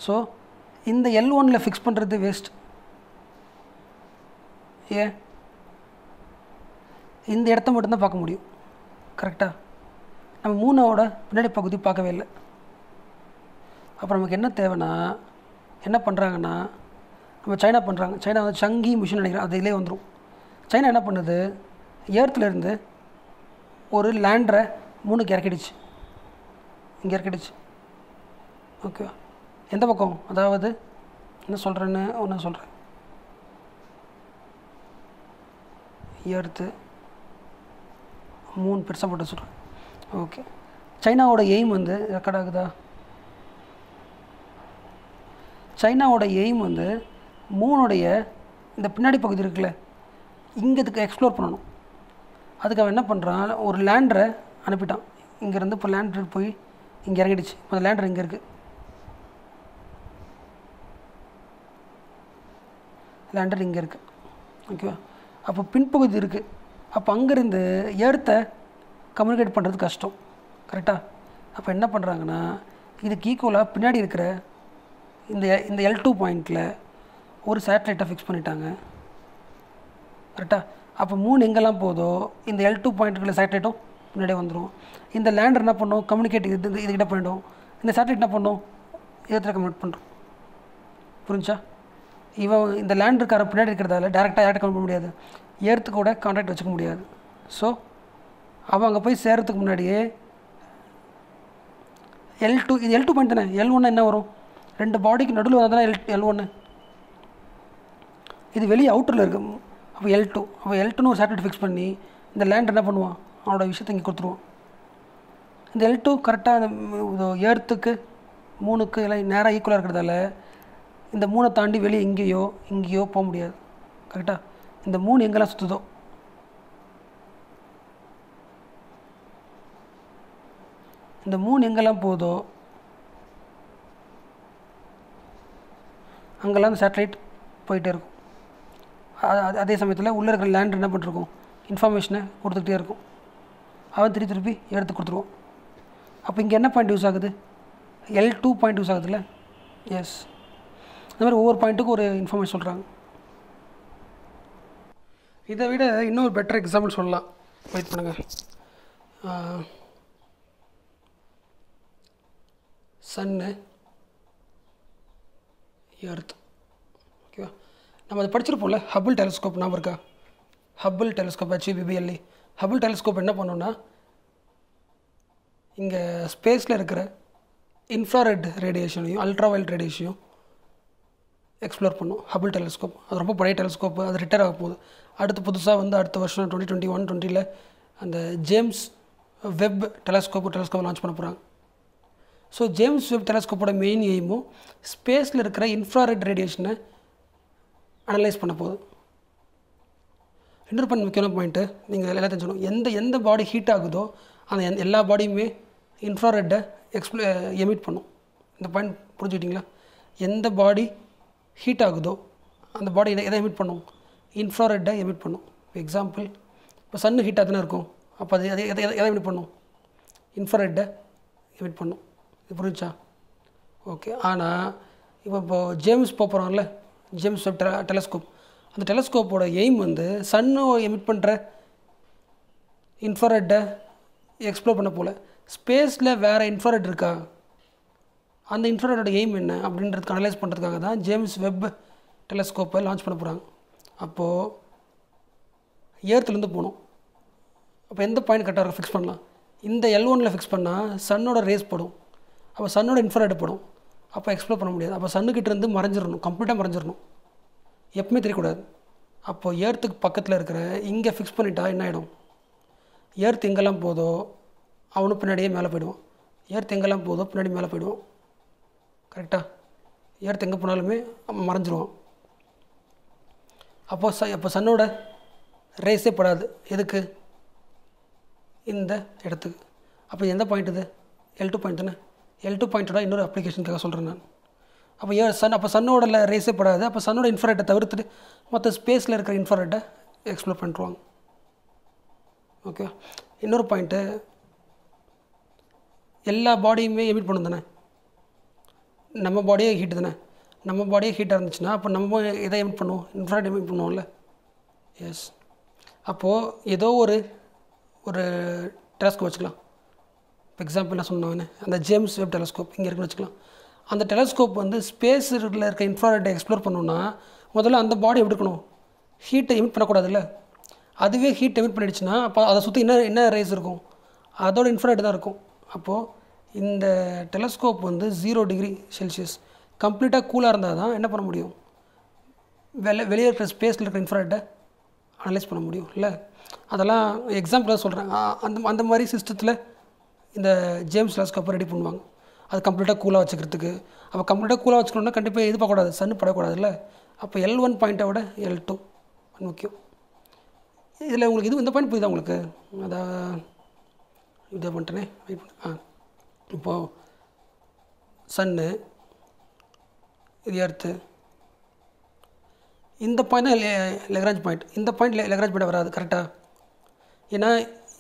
ஸோ இந்த L1ல் ஃபிக்ஸ் பண்ணுறது வேஸ்ட். ஏன்? இந்த இடத்த மட்டும்தான் பார்க்க முடியும். கரெக்டாக? நம்ம 3ஓட பின்னாடி பகுதி பார்க்கவே இல்லை. அப்புறம் நமக்கு என்ன தேவைன்னா, என்ன பண்ணுறாங்கன்னா, நம்ம சைனா பண்ணுறாங்க. சைனா வந்து சங்கி மிஷின் நினைக்கிறேன், அது இதிலே வந்துடும். சைனா என்ன பண்ணுது, ஏர்த்துலேருந்து ஒரு லேண்டரை 3க்கு இறக்கிடுச்சு, இங்கே இறக்கிடுச்சு. ஓகே, எந்த பக்கம்? அதாவது என்ன சொல்கிறேன்னு ஒன்று சொல்கிறேன். ஏர்த்து 3 பெருசாக போட்டு சொல்கிறேன். ஓகே, சைனாவோட எய்ம் வந்து ரெக்கார்ட் ஆகுதா? சைனாவோட எய்ம் வந்து 3உடைய இந்த பின்னாடி பகுதி இருக்குல்ல, இங்கே இதுக்கு எக்ஸ்ப்ளோர் பண்ணணும். அதுக்கு அவன் என்ன பண்ணுறான், ஒரு லேண்டரை அனுப்பிட்டான். இங்கேருந்து இப்போ லேண்டர் போய் இங்கே இறங்கிடுச்சு. அந்த லேண்டர் இங்கே இருக்குது, லேண்டர் இங்கே இருக்குது. ஓகேவா? அப்போ பின்பகுதி இருக்குது. அப்போ அங்கேருந்து ஏர்த்தை கம்யூனிகேட் பண்ணுறது கஷ்டம். கரெக்டாக? அப்போ என்ன பண்ணுறாங்கன்னா, இதுக்கு ஈக்குவலாக பின்னாடி இருக்கிற இந்த L2 பாயிண்டில் ஒரு சேட்டலைட்டை ஃபிக்ஸ் பண்ணிட்டாங்க. கரெக்டாக? அப்போ 3 எங்கெல்லாம் போதோ இந்த L2 பாயிண்ட்டுக்குள்ள சேட்டலைட்டும் முன்னாடியே வந்துடும். இந்த லேண்டர் என்ன பண்ணும், கம்யூனிகேட் இதுக்கிட்ட பண்ணிடும். இந்த சேட்டலைட் என்ன பண்ணும், ஏர்த்தில் கம்யூனிகேட் பண்ணுறோம். புரிஞ்சா? இவன் இந்த லேண்டருக்கார பின்னாடி இருக்கிறதால டேரெக்டாக யார்கிட்ட கம்யூனிகேட் பண்ண முடியாது, ஏர்த்து கூட கான்டாக்ட் வச்சுக்க முடியாது. ஸோ அவன் அங்கே போய் சேர்கிறதுக்கு முன்னாடியே L2, இது L2 பாயிண்ட் தானே. L1 என்ன வரும், 2 பாடிக்கு நடுவில் வந்தால் தானே L1. இது வெளியே அவுட்டரில் இருக்குது. அப்போ L2, அப்போ L2ன்னு ஒரு சேட்டலைட் ஃபிக்ஸ் பண்ணி இந்த லேண்ட் என்ன பண்ணுவான், அவனோட விஷயத்தை இங்கே கொடுத்துருவான். இந்த L2 கரெக்டாக இந்த ஏர்த்துக்கு 3க்கு எல்லாம் நேராக ஈக்குவலாக இருக்கிறதால இந்த 3 தாண்டி வெளியே இங்கேயோ போக முடியாது. கரெக்டாக? இந்த 3 எங்கெல்லாம் சுற்றுதோ இந்த மூன் எங்கெல்லாம் போதோ அங்கெல்லாம் அந்த சேட்டலைட் போயிட்டே இருக்கும். அதே சமயத்தில் உள்ளே இருக்கிற லேண்ட் என்ன பண்ணிருக்கும், இன்ஃபர்மேஷனை கொடுத்துக்கிட்டே இருக்கும். அவன் திருப்பி எடுத்து கொடுத்துருவோம். அப்போ இங்கே என்ன பாயிண்ட் யூஸ் ஆகுது, L2 பாயிண்ட் யூஸ் ஆகுதுல்ல. எஸ், இந்த மாதிரி ஒவ்வொரு பாயிண்ட்டுக்கும் ஒரு இன்ஃபர்மேஷன் சொல்கிறாங்க. இதை விட இன்னொரு பெட்டர் எக்ஸாம்பிள் சொல்லலாம். வெயிட் பண்ணுங்கள். சன்னு, எர்த். ஓகேவா, நம்ம அதை படிச்சிருப்போம்ல, ஹபிள் டெலிஸ்கோப். ஞாபகம் இருக்கா? Hubble telescope, HBBLE. Hubble telescope என்ன பண்ணோன்னா, இங்கே ஸ்பேஸில் இருக்கிற இன்ஃப்ராரெட் ரேடியேஷனையும் அல்ட்ராவயலட் ரேடியேஷனையும் எக்ஸ்ப்ளோர் பண்ணும் ஹபிள் டெலிஸ்கோப். அது ரொம்ப பழைய டெலிஸ்கோப், அது ரிட்டையர் ஆக போகுது. அடுத்து புதுசாக வந்து அடுத்த வருஷம் 2021-20 அந்த ஜேம்ஸ் வெப் டெலிஸ்கோப் லான்ச் பண்ண போகிறாங்க. ஸோ ஜேம்ஸ் வெப் டெலிஸ்கோப்போட மெயின் எய்மும் ஸ்பேஸில் இருக்கிற இன்ஃப்ராரெட் ரேடியேஷனை அனலைஸ் பண்ண போகுது. இன்னொரு முக்கியமான பாயிண்ட்டு நீங்கள் எல்லாம் தெரிஞ்சுக்கணும். எந்த பாடி ஹீட் ஆகுதோ அந்த எல்லா பாடியுமே இன்ஃப்ராரெட்டை எமிட் பண்ணும். இந்த பாயிண்ட் புரிஞ்சுக்கிட்டிங்களா? எந்த பாடி ஹீட் ஆகுதோ அந்த பாடி எதை எமிட் பண்ணும், இன்ஃப்ராரெட்டை எமிட் பண்ணும். எக்ஸாம்பிள், இப்போ சன்னு ஹீட்டாக தானே இருக்கும், அப்போ அது எதை எமிட் பண்ணும், இன்ஃப்ராரெட்டை எமிட் பண்ணும். இது புரிஞ்சா? ஓகே. ஆனால் இப்போ ஜேம்ஸ் போகிறோம்ல, ஜேம்ஸ் வெப் டெலிஸ்கோப், அந்த டெலிஸ்கோப்போட எய்ம் வந்து சன்னு எமிட் பண்ணுற இன்ஃப்ராரெட்டை எக்ஸ்ப்ளோர் பண்ண போல் ஸ்பேஸில் வேறு இன்ஃப்ராரெட் இருக்கா, அந்த இன்ஃப்ராரெட்டோட எய்ம் என்ன அப்படின்றதுக்கு அனலைஸ் பண்ணுறதுக்காக தான் ஜேம்ஸ் வெப் டெலிஸ்கோப்பை லான்ச் பண்ண போகிறாங்க. அப்போது ஏர்த்துலேருந்து போகணும். அப்போ எந்த பாயிண்ட் கரெக்டாக இருக்கும் ஃபிக்ஸ் பண்ணலாம். இந்த L1 ஃபிக்ஸ் பண்ணால் சன்னோட ரேஸ் படும், அப்போ சன்னோட இன்ஃப்ராரெட் படும், அப்போ எக்ஸ்ப்ளோர் பண்ண முடியாது. அப்போ சன்னுக்கிட்டேருந்து மறைஞ்சிடணும், கம்ப்ளீட்டாக மறைஞ்சிடணும், எப்பவுமே தெரியக்கூடாது. அப்போது ஏர்த்துக்கு பக்கத்தில் இருக்கிற இங்கே ஃபிக்ஸ் பண்ணிட்டா என்ன ஆகிடும், ஏர்த் எங்கெல்லாம் போதோ அவனும் பின்னாடியே மேலே போயிடுவான், ஏர்த் எங்கெல்லாம் போதோ பின்னாடி மேலே போயிடுவான். கரெக்டாக? ஏர்த் எங்கே போனாலுமே மறைஞ்சிருவான். அப்போ சன்னோட ரேஸே படாது. எதுக்கு? இந்த இடத்துக்கு. அப்போ எந்த பாயிண்ட் இது? L2 பாயிண்ட் தானே. L2 பாயிண்ட்டோட இன்னொரு அப்ளிகேஷனுக்காக சொல்கிறேன் நான். அப்போ சன்னோட ரேஸே படாது. அப்போ சன்னோட இன்ஃப்ராரெட்டை தவிர்த்துட்டு மற்ற ஸ்பேஸில் இருக்கிற இன்ஃப்ராரெட்டை எக்ஸ்ப்ளோர் பண்ணிட்டுருவாங்க. ஓகே. இன்னொரு பாயிண்ட்டு, எல்லா பாடியுமே எமிட் பண்ணும் தானே, நம்ம பாடியே ஹீட்டு தானே. நம்ம பாடியே ஹீட்டாக இருந்துச்சுன்னா அப்போ நம்ம எதை எமிட் பண்ணுவோம், இன்ஃப்ராரெட் எமிட் பண்ணுவோம்ல. எஸ். அப்போது ஏதோ ஒரு டெலஸ்கோப் வச்சுக்கலாம். இப்போ எக்ஸாம்பிள் நான் சொன்னேன், அந்த ஜேம்ஸ் வெப் டெலஸ்கோப் இங்கே இருக்குன்னு வச்சுக்கலாம். அந்த டெலஸ்கோப் வந்து ஸ்பேஸில் இருக்க இன்ஃப்ராரெட்டை எக்ஸ்ப்ளோர் பண்ணணுன்னா முதல்ல அந்த பாடி எப்படி இருக்கணும், ஹீட்டை எமிட் பண்ணக்கூடாதுல்ல. அதுவே ஹீட் எமிட் பண்ணிடுச்சுன்னா அப்போ அதை சுற்றி என்ன ரேஸ் இருக்கும், அதோட இன்ஃப்ராரெட் தான் இருக்கும். அப்போது இந்த டெலஸ்கோப் வந்து 0 டிகிரி செல்சியஸ் கம்ப்ளீட்டாக கூலாக இருந்தால் தான் என்ன பண்ண முடியும், வெளியே இருக்கிற ஸ்பேஸில் இருக்கிற இன்ஃப்ராரெட்டை அனலைஸ் பண்ண முடியும் இல்லை. அதெல்லாம் எக்ஸாம்பிளாக சொல்கிறேன். அந்த மாதிரி சிஸ்டத்தில் இந்த ஜேம்ஸ் டெலஸ்கோப்பை ரெடி பண்ணுவாங்க, அது கம்ப்ளீட்டாக கூலாக வச்சுக்கிறதுக்கு. அப்போ கம்ப்ளீட்டாக கூலாக வச்சுக்கணுன்னா கண்டிப்பாக இது பார்க்கக்கூடாது, சன்னு படக்கூடாதுல்ல. அப்போ L1 பாயிண்ட்டை விட L2 முக்கியம். இதில் உங்களுக்கு இந்த பாயிண்ட் புரியுதா உங்களுக்கு? அதான் இதை பண்ணிட்டேனே, வெயிட் பண்ண. இப்போது சன்னு, இது எர்த்து, இந்த பாயிண்ட் தான் லெக்ராஞ்ச் பாயிண்ட். இந்த பாயிண்ட் லெக்ராஞ்ச் பாயிண்ட் வராது. கரெக்டாக? ஏன்னா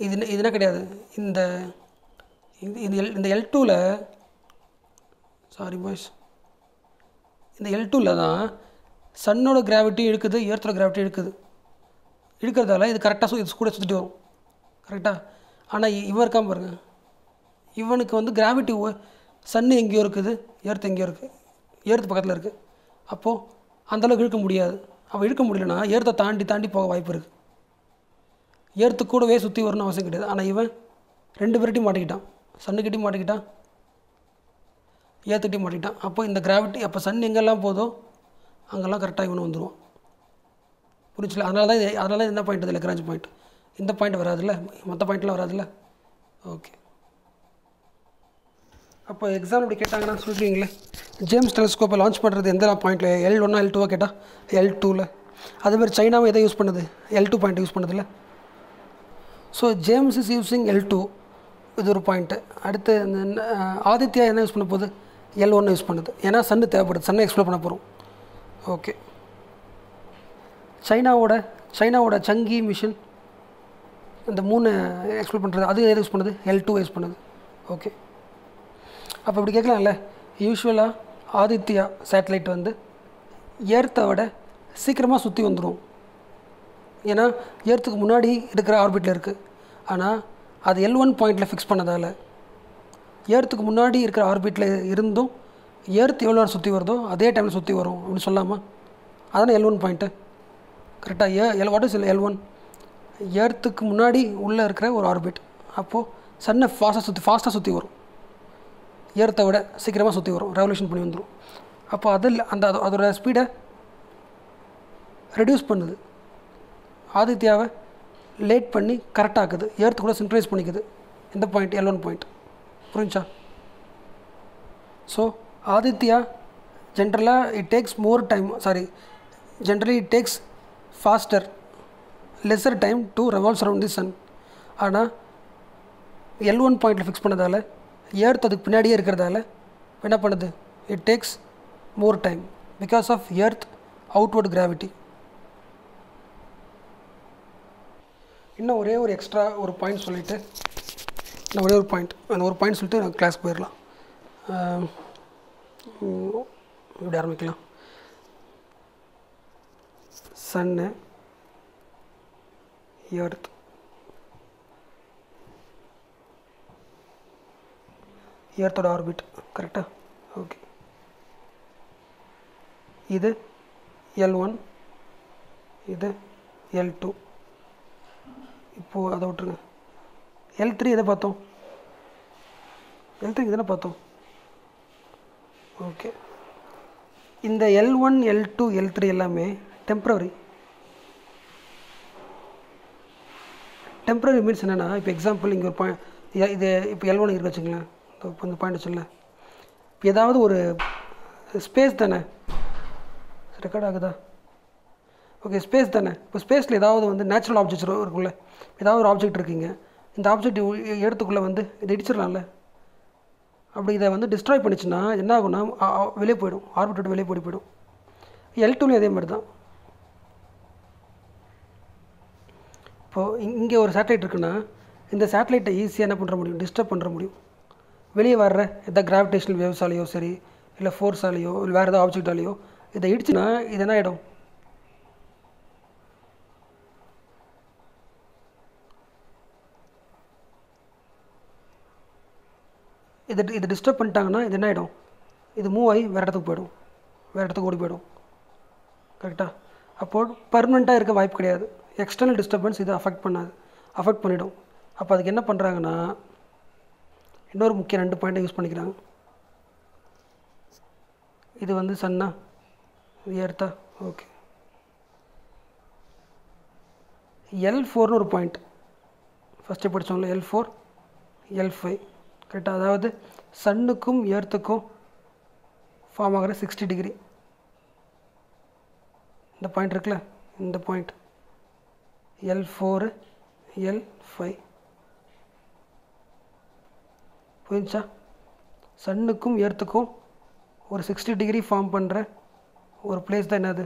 இது என்ன கிடையாது, இந்த L2ல், சாரி பாய்ஸ், இந்த L2ல் தான் சன்னோட கிராவிட்டி இழுக்குது, எர்த்தோட கிராவிட்டி இழுக்கிறதால இது கரெக்டாக இது கூட சுற்றிட்டு வரும். கரெக்டாக? ஆனால் இவன் இருக்காம பாருங்கள், இவனுக்கு வந்து கிராவிட்டி சன்னு எங்கேயோ இருக்குது, எர்த் எங்கேயோ இருக்குது, எர்த் பக்கத்தில் இருக்குது. அப்போது அந்தளவுக்கு இழுக்க முடியாது. அவன் இழுக்க முடியலன்னா எர்த்தை தாண்டி போக வாய்ப்பு இருக்குது. எர்த்து கூடவே சுற்றி வரணும்னு அவசியம் கிடையாது. ஆனால் இவன் 2 பேர்கிட்டையும் மாட்டிக்கிட்டான், சன்னுக்கிட்டையும் மாட்டிக்கிட்டான், ஏற்றுக்கிட்டையும் மாட்டிக்கிட்டான். அப்போ இந்த கிராவிட்டி, அப்போ சன் எங்கெல்லாம் போதோ அங்கெல்லாம் கரெக்டாக இவனு வந்துடுவான். புரிஞ்சில்ல? அதனால தான் என்ன பாயிண்ட், இது லெக்ராஞ்ச் பாயிண்ட். இந்த பாயிண்ட் வராதுல்ல, மற்ற பாயிண்ட்லாம் வராதுல்ல. ஓகே. அப்போ எக்ஸாம் இப்படி கேட்டாங்கன்னா சொல்கிறீங்களே, ஜேம்ஸ் டெலிஸ்கோப்பை லான்ச் பண்ணுறது எந்த பாயிண்ட்டில், L1 L2 கேட்டால் L2ல். அதேமாதிரி சைனாவும் எதை யூஸ் பண்ணுது, L2 பாயிண்ட் யூஸ் பண்ணுதில்ல. So James is using L2 இது ஒரு பாயிண்ட்டு. அடுத்து இந்த ஆதித்யா என்ன யூஸ் பண்ண போகுது? L1 யூஸ் பண்ணுது. ஏன்னா சன்னு தேவைப்படுது, சன்னை எக்ஸ்ப்ளோர் பண்ண போகிறோம். ஓகே. சைனாவோட சங்கி மிஷன் இந்த 3 எக்ஸ்ப்ளோர் பண்ணுறது, அது எது யூஸ் பண்ணுது? L2 யூஸ் பண்ணுது. ஓகே. அப்போ இப்படி கேட்கலாம்ல, யூஸ்வலாக ஆதித்யா சேட்டலைட் வந்து ஏர்த்தை விட சீக்கிரமாக சுற்றி வந்துடும். ஏன்னா ஏர்த்துக்கு முன்னாடி இருக்கிற ஆர்பிட்டில் இருக்குது. ஆனால் அது L1 பாயிண்டில் ஃபிக்ஸ் பண்ணதால் ஏர்த்துக்கு முன்னாடி இருக்கிற ஆர்பிட்டில் இருந்தும் ஏர்த்து எவ்வளோ நேரம் சுற்றி வருதோ அதே டைமில் சுற்றி வரும் அப்படின்னு சொல்லாமா? அதானே L1 பாயிண்ட்டு. கரெக்டாக வாட் இஸ் L1? ஏர்த்துக்கு முன்னாடி உள்ளே இருக்கிற ஒரு ஆர்பிட். அப்போது சன்னை ஃபாஸ்ட்டாக சுற்றி வரும், ஏர்த்தை விட சீக்கிரமாக சுற்றி வரும், ரெவல்யூஷன் பண்ணி வந்துடும். அப்போ அதோட ஸ்பீடை ரெடியூஸ் பண்ணுது, ஆதித்யாவை லேட் பண்ணி கரெக்டாக ஆக்குது, ஏர்த்து கூட சின்க்ரைஸ் பண்ணிக்குது. இந்த பாயிண்ட் L1 பாயிண்ட். புரிஞ்சா? So Aditya generally it takes faster lesser time to revolves around the sun. ஆனால் L1 பாயிண்டில் ஃபிக்ஸ் பண்ணதால் ஏர்த் அதுக்கு பின்னாடியே இருக்கிறதால என்ன பண்ணுது? It takes more time because of earth outward gravity. இன்னும் ஒரே ஒரு எக்ஸ்ட்ரா ஒரு பாயிண்ட் சொல்லிவிட்டு அந்த ஒரு பாயிண்ட் சொல்லிட்டு நான் கிளாஸ்க்கு போயிடலாம். இப்படி ஆரம்பிக்கலாம். சன்னு, எர்த், எர்த்தோட ஆர்பிட். கரெக்டாக? ஓகே. இது L1, இது L2. இப்போது அதை விட்டுருங்க. L3 எதை பார்த்தோம்? L3 இதெல்லாம் பார்த்தோம். ஓகே. இந்த L1, L2, L3 எல்லாமே டெம்ப்ரவரி மீன்ஸ் என்னென்னா, இப்போ எக்ஸாம்பிள் இங்கே ஒரு இது இப்போ L1 இருக்கு வச்சுங்களேன். இப்போ இந்த பாயிண்ட் வச்சுங்களேன். இப்போ ஏதாவது ஒரு ஸ்பேஸ் தானே, ரெக்கார்ட் ஆகுதா? ஓகே, ஸ்பேஸ் தானே. இப்போ ஸ்பேஸில் ஏதாவது வந்து நேச்சுரல் ஆப்ஜெக்ட்ஸ் இருக்குல்ல, ஏதாவது ஒரு ஆப்ஜெக்ட் இருக்கீங்க, இந்த ஆப்ஜெக்ட் எடுத்துக்குள்ளே வந்து இதை இடிச்சிடலாம்ல. அப்படி இதை வந்து டிஸ்ட்ராய் பண்ணிச்சுன்னா என்ன ஆகும்னா வெளியே போயிடும், ஆர்பிட்டோட வெளியே போயிடும். L2லையும் அதே மாதிரி தான். இப்போது இங்கே ஒரு சேட்டலைட் இருக்குன்னா இந்த சேட்டலைட்டை ஈஸியாக என்ன பண்ணுற முடியும்? டிஸ்டர்ப் பண்ணுற முடியும். வெளியே வர்ற எதாவது கிராவிடேஷனல் வேவ்ஸாலேயோ சரி, இல்லை ஃபோர்ஸாலேயோ இல்லை வேறு ஏதாவது ஆப்ஜெக்டாலேயோ இதை இடிச்சுன்னா இது என்ன ஆகிடும்? இது டிஸ்டர்ப் பண்ணிட்டாங்கன்னா இது என்ன ஆகிடும்? இது மூவ் ஆகி வேறு இடத்துக்கு போய்டும், வேறு இடத்துக்கு ஓடி போய்டும். கரெக்டாக? அப்போது பர்மனெண்ட்டாக இருக்க வாய்ப்பு கிடையாது. எக்ஸ்டர்னல் டிஸ்டர்பன்ஸ் இதை அஃபெக்ட் பண்ணிவிடும். அப்போ அதுக்கு என்ன பண்ணுறாங்கன்னா இன்னொரு முக்கிய 2 பாயிண்ட்டை யூஸ் பண்ணிக்கிறாங்க. இது வந்து சன்னா, இது எர்த்தா? ஓகே. L4னு ஒரு பாயிண்ட் ஃபஸ்ட்டு படித்தோம்ல, L4, L5. கரெக்டாக? அதாவது சன்னுக்கும் எர்த்துக்கும் ஃபார்ம் ஆகிற 60 டிகிரி இந்த பாயிண்ட் இருக்குல்ல, இந்த பாயிண்ட் L4, L5. புரிஞ்சா? சன்னுக்கும் எர்த்துக்கும் ஒரு 60 டிகிரி ஃபார்ம் பண்ணுற ஒரு பிளேஸ் தான் என்னது?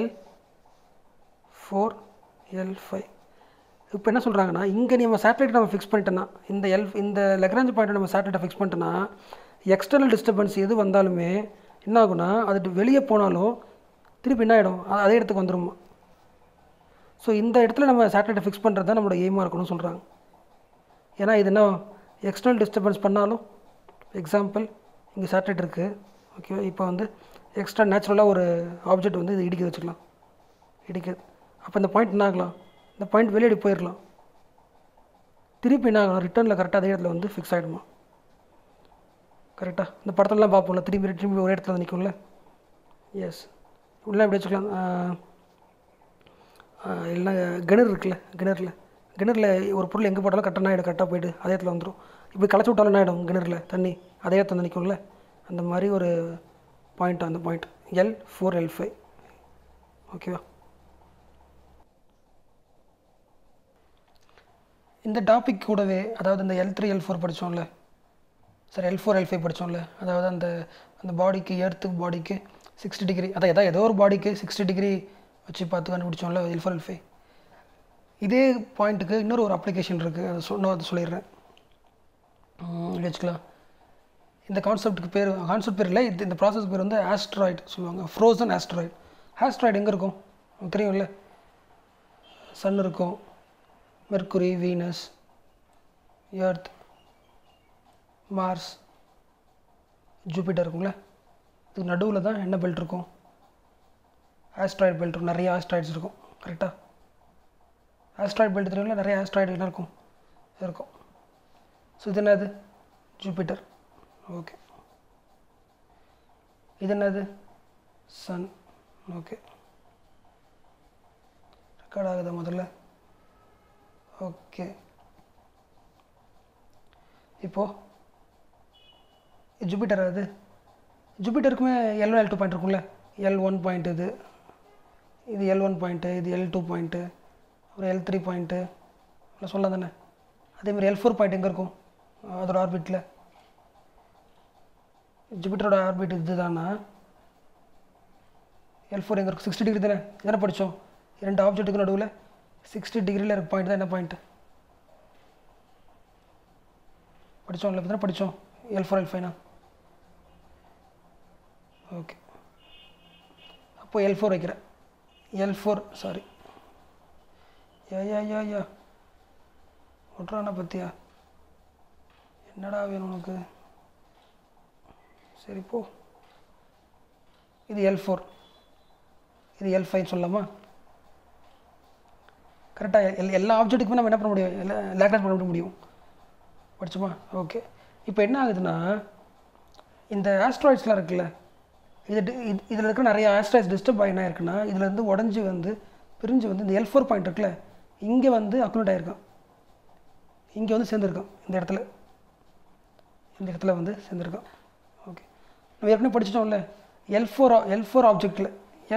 L4, L5. இப்போ என்ன சொல்கிறாங்கன்னா, இங்கே நம்ம சேட்டலைட் நம்ம ஃபிக்ஸ் பண்ணிட்டோன்னா, இந்த லெக்ராஞ்ச் பாயிண்ட்டை நம்ம சேட்டலைட்டை ஃபிக்ஸ் பண்ணிட்டோன்னா எக்ஸ்டர்னல் டிஸ்டர்பன்ஸ் எது வந்தாலுமே என்ன ஆகுனா அது வெளியே போனாலும் திருப்பி என்ன ஆகிடும்? அதே இடத்துக்கு வந்துடுமா. ஸோ இந்த இடத்துல நம்ம சேட்டலைட்டை ஃபிக்ஸ் பண்ணுறது தான் நம்மளோட எய்மாக இருக்கணும்னு சொல்கிறாங்க. ஏன்னா இது என்ன எக்ஸ்டர்னல் டிஸ்டர்பன்ஸ் பண்ணாலும், எக்ஸாம்பிள் இங்கே சேட்டலைட் இருக்குது, ஓகே. இப்போ வந்து எக்ஸ்ட்ரா நேச்சுரலாக ஒரு ஆப்ஜெக்ட் வந்து இது இடிக்குது. அப்போ இந்த பாயிண்ட் என்ன ஆகலாம்? இந்த பாயிண்ட் வெளியே போயிடலாம், திருப்பி என்ன ஆகலாம்? ரிட்டர்னில் கரெக்டாக அதே இடத்துல வந்து ஃபிக்ஸ் ஆகிடுமா. கரெக்டாக? இந்த படத்துலலாம் பார்ப்போம்ல, திரும்பி ஒரே இடத்துல நிற்கும்ல. எஸ், உள்ளே எப்படி வச்சுக்கலாம்? இல்லைனா கிணறு இருக்குல்ல, கிணறுல ஒரு பொருள் எங்கே போட்டாலும் கரெக்டாக போய்ட்டு அதே இடத்துல வந்துடும். இப்படி களைச்சி விட்டாலும் என்ன ஆகிடும்? கிணறுல தண்ணி அதே இடத்துல நிற்கும்ல. அந்த மாதிரி ஒரு பாயிண்ட், அந்த பாயிண்ட் L4, L5. ஓகேவா? இந்த டாபிக் கூடவே அதாவது இந்த L3 L4 படித்தோம்ல, sir L4 L5 படித்தோம்ல, அதாவது அந்த அந்த பாடிக்கு எர்த்து பாடிக்கு 60 டிகிரி, அதான் ஏதோ ஒரு பாடிக்கு 60 டிகிரி வச்சு பார்த்து கண்டுபிடிச்சோம்ல L4 L5. இதே பாயிண்ட்டுக்கு இன்னொரு ஒரு அப்ளிகேஷன் இருக்குது, அதை சொல்லிடுறேன் வச்சுக்கலாம். இந்த கான்செப்ட் பேர் இல்லை, இந்த ப்ராசஸ் பேர் வந்து ஆஸ்ட்ராய்டு சொல்லுவாங்க, ஃப்ரோசன் ஆஸ்ட்ராய்டு. ஆஸ்ட்ராய்டு எங்கே இருக்கும் தெரியும்ல, சன் இருக்கும், Mercury, Venus, Earth, Mars, Jupiter இருக்குங்களே, இதுக்கு நடுவில் தான் என்ன பெல்ட் இருக்கும், ஆஸ்ட்ராய்டு பெல்ட் இருக்கும், நிறைய ஆஸ்ட்ராய்ட்ஸ் இருக்கும். கரெக்டாக ஆஸ்ட்ராய்டு பெல்ட் தெரியுங்களா, நிறைய ஆஸ்ட்ராய்டு என்ன இருக்கும். ஸோ இது என்னது, ஜூபிட்டர். ஓகே, இது என்னது, சன். ஓகே, ரெக்கார்ட் ஆகுதா முதல்ல? ஓகே, இப்போது ஜூபிட்டர் அது ஜூபிட்டருக்குமே L1 L2 பாயிண்ட் இருக்கும்ல, L1 பாயிண்ட் இது L1 பாயிண்ட்டு, இது L2 பாயிண்ட்டு, அப்புறம் L3 பாயிண்ட்டு இல்லை சொல்லலாம் தானே. அதேமாதிரி L4 பாயிண்ட் எங்கே இருக்கும், அதோட ஆர்பிட்டில். ஜூபிட்டரோட ஆர்பிட் இது தானா, L4 எங்கே இருக்கும், 60 டிகிரி தானே. இதெல்லாம் படித்தோம், 2 ஆப்ஜெக்ட்டுக்கு நடுவில் 60 டிகிரியில் இருக்க பாயிண்ட் தான் என்ன பாயிண்ட்டு படித்தோம்ல, இப்போ தானே படித்தோம் L4 L5னா. ஓகே, அப்போ L4 வைக்கிறேன். L4 சாரி, யா ஒட்டுறானா பற்றியா, என்னடா வேணும் உனக்கு, சரி போ. இது L4, இது L5 சொல்லலாமா? கரெக்டாக எல்லா ஆப்ஜெக்ட்டுக்குமே நம்ம என்ன பண்ண முடியும், லேக்னஸ் பண்ண முடியும். படிச்சுமா? ஓகே, இப்போ என்ன ஆகுதுன்னா, இந்த ஆஸ்ட்ராய்ட்ஸ்லாம் இருக்குல்ல, இதில் இருக்கிற நிறைய ஆஸ்ட்ராய்ட்ஸ் டிஸ்டர்ப் ஆகி என்ன இருக்குன்னா, இதில் வந்து உடஞ்சி வந்து பிரிஞ்சு வந்து இந்த L4 பாயிண்ட் இருக்குல்ல, இங்கே வந்து அக்குமுலேட் ஆகிருக்கான், இங்கே வந்து சேர்ந்துருக்கான், இந்த இடத்துல வந்து சேர்ந்துருக்கான். ஓகே, நம்ம ஏற்கனவே படிச்சிட்டோம்ல, L4 ஆப்ஜெக்டில்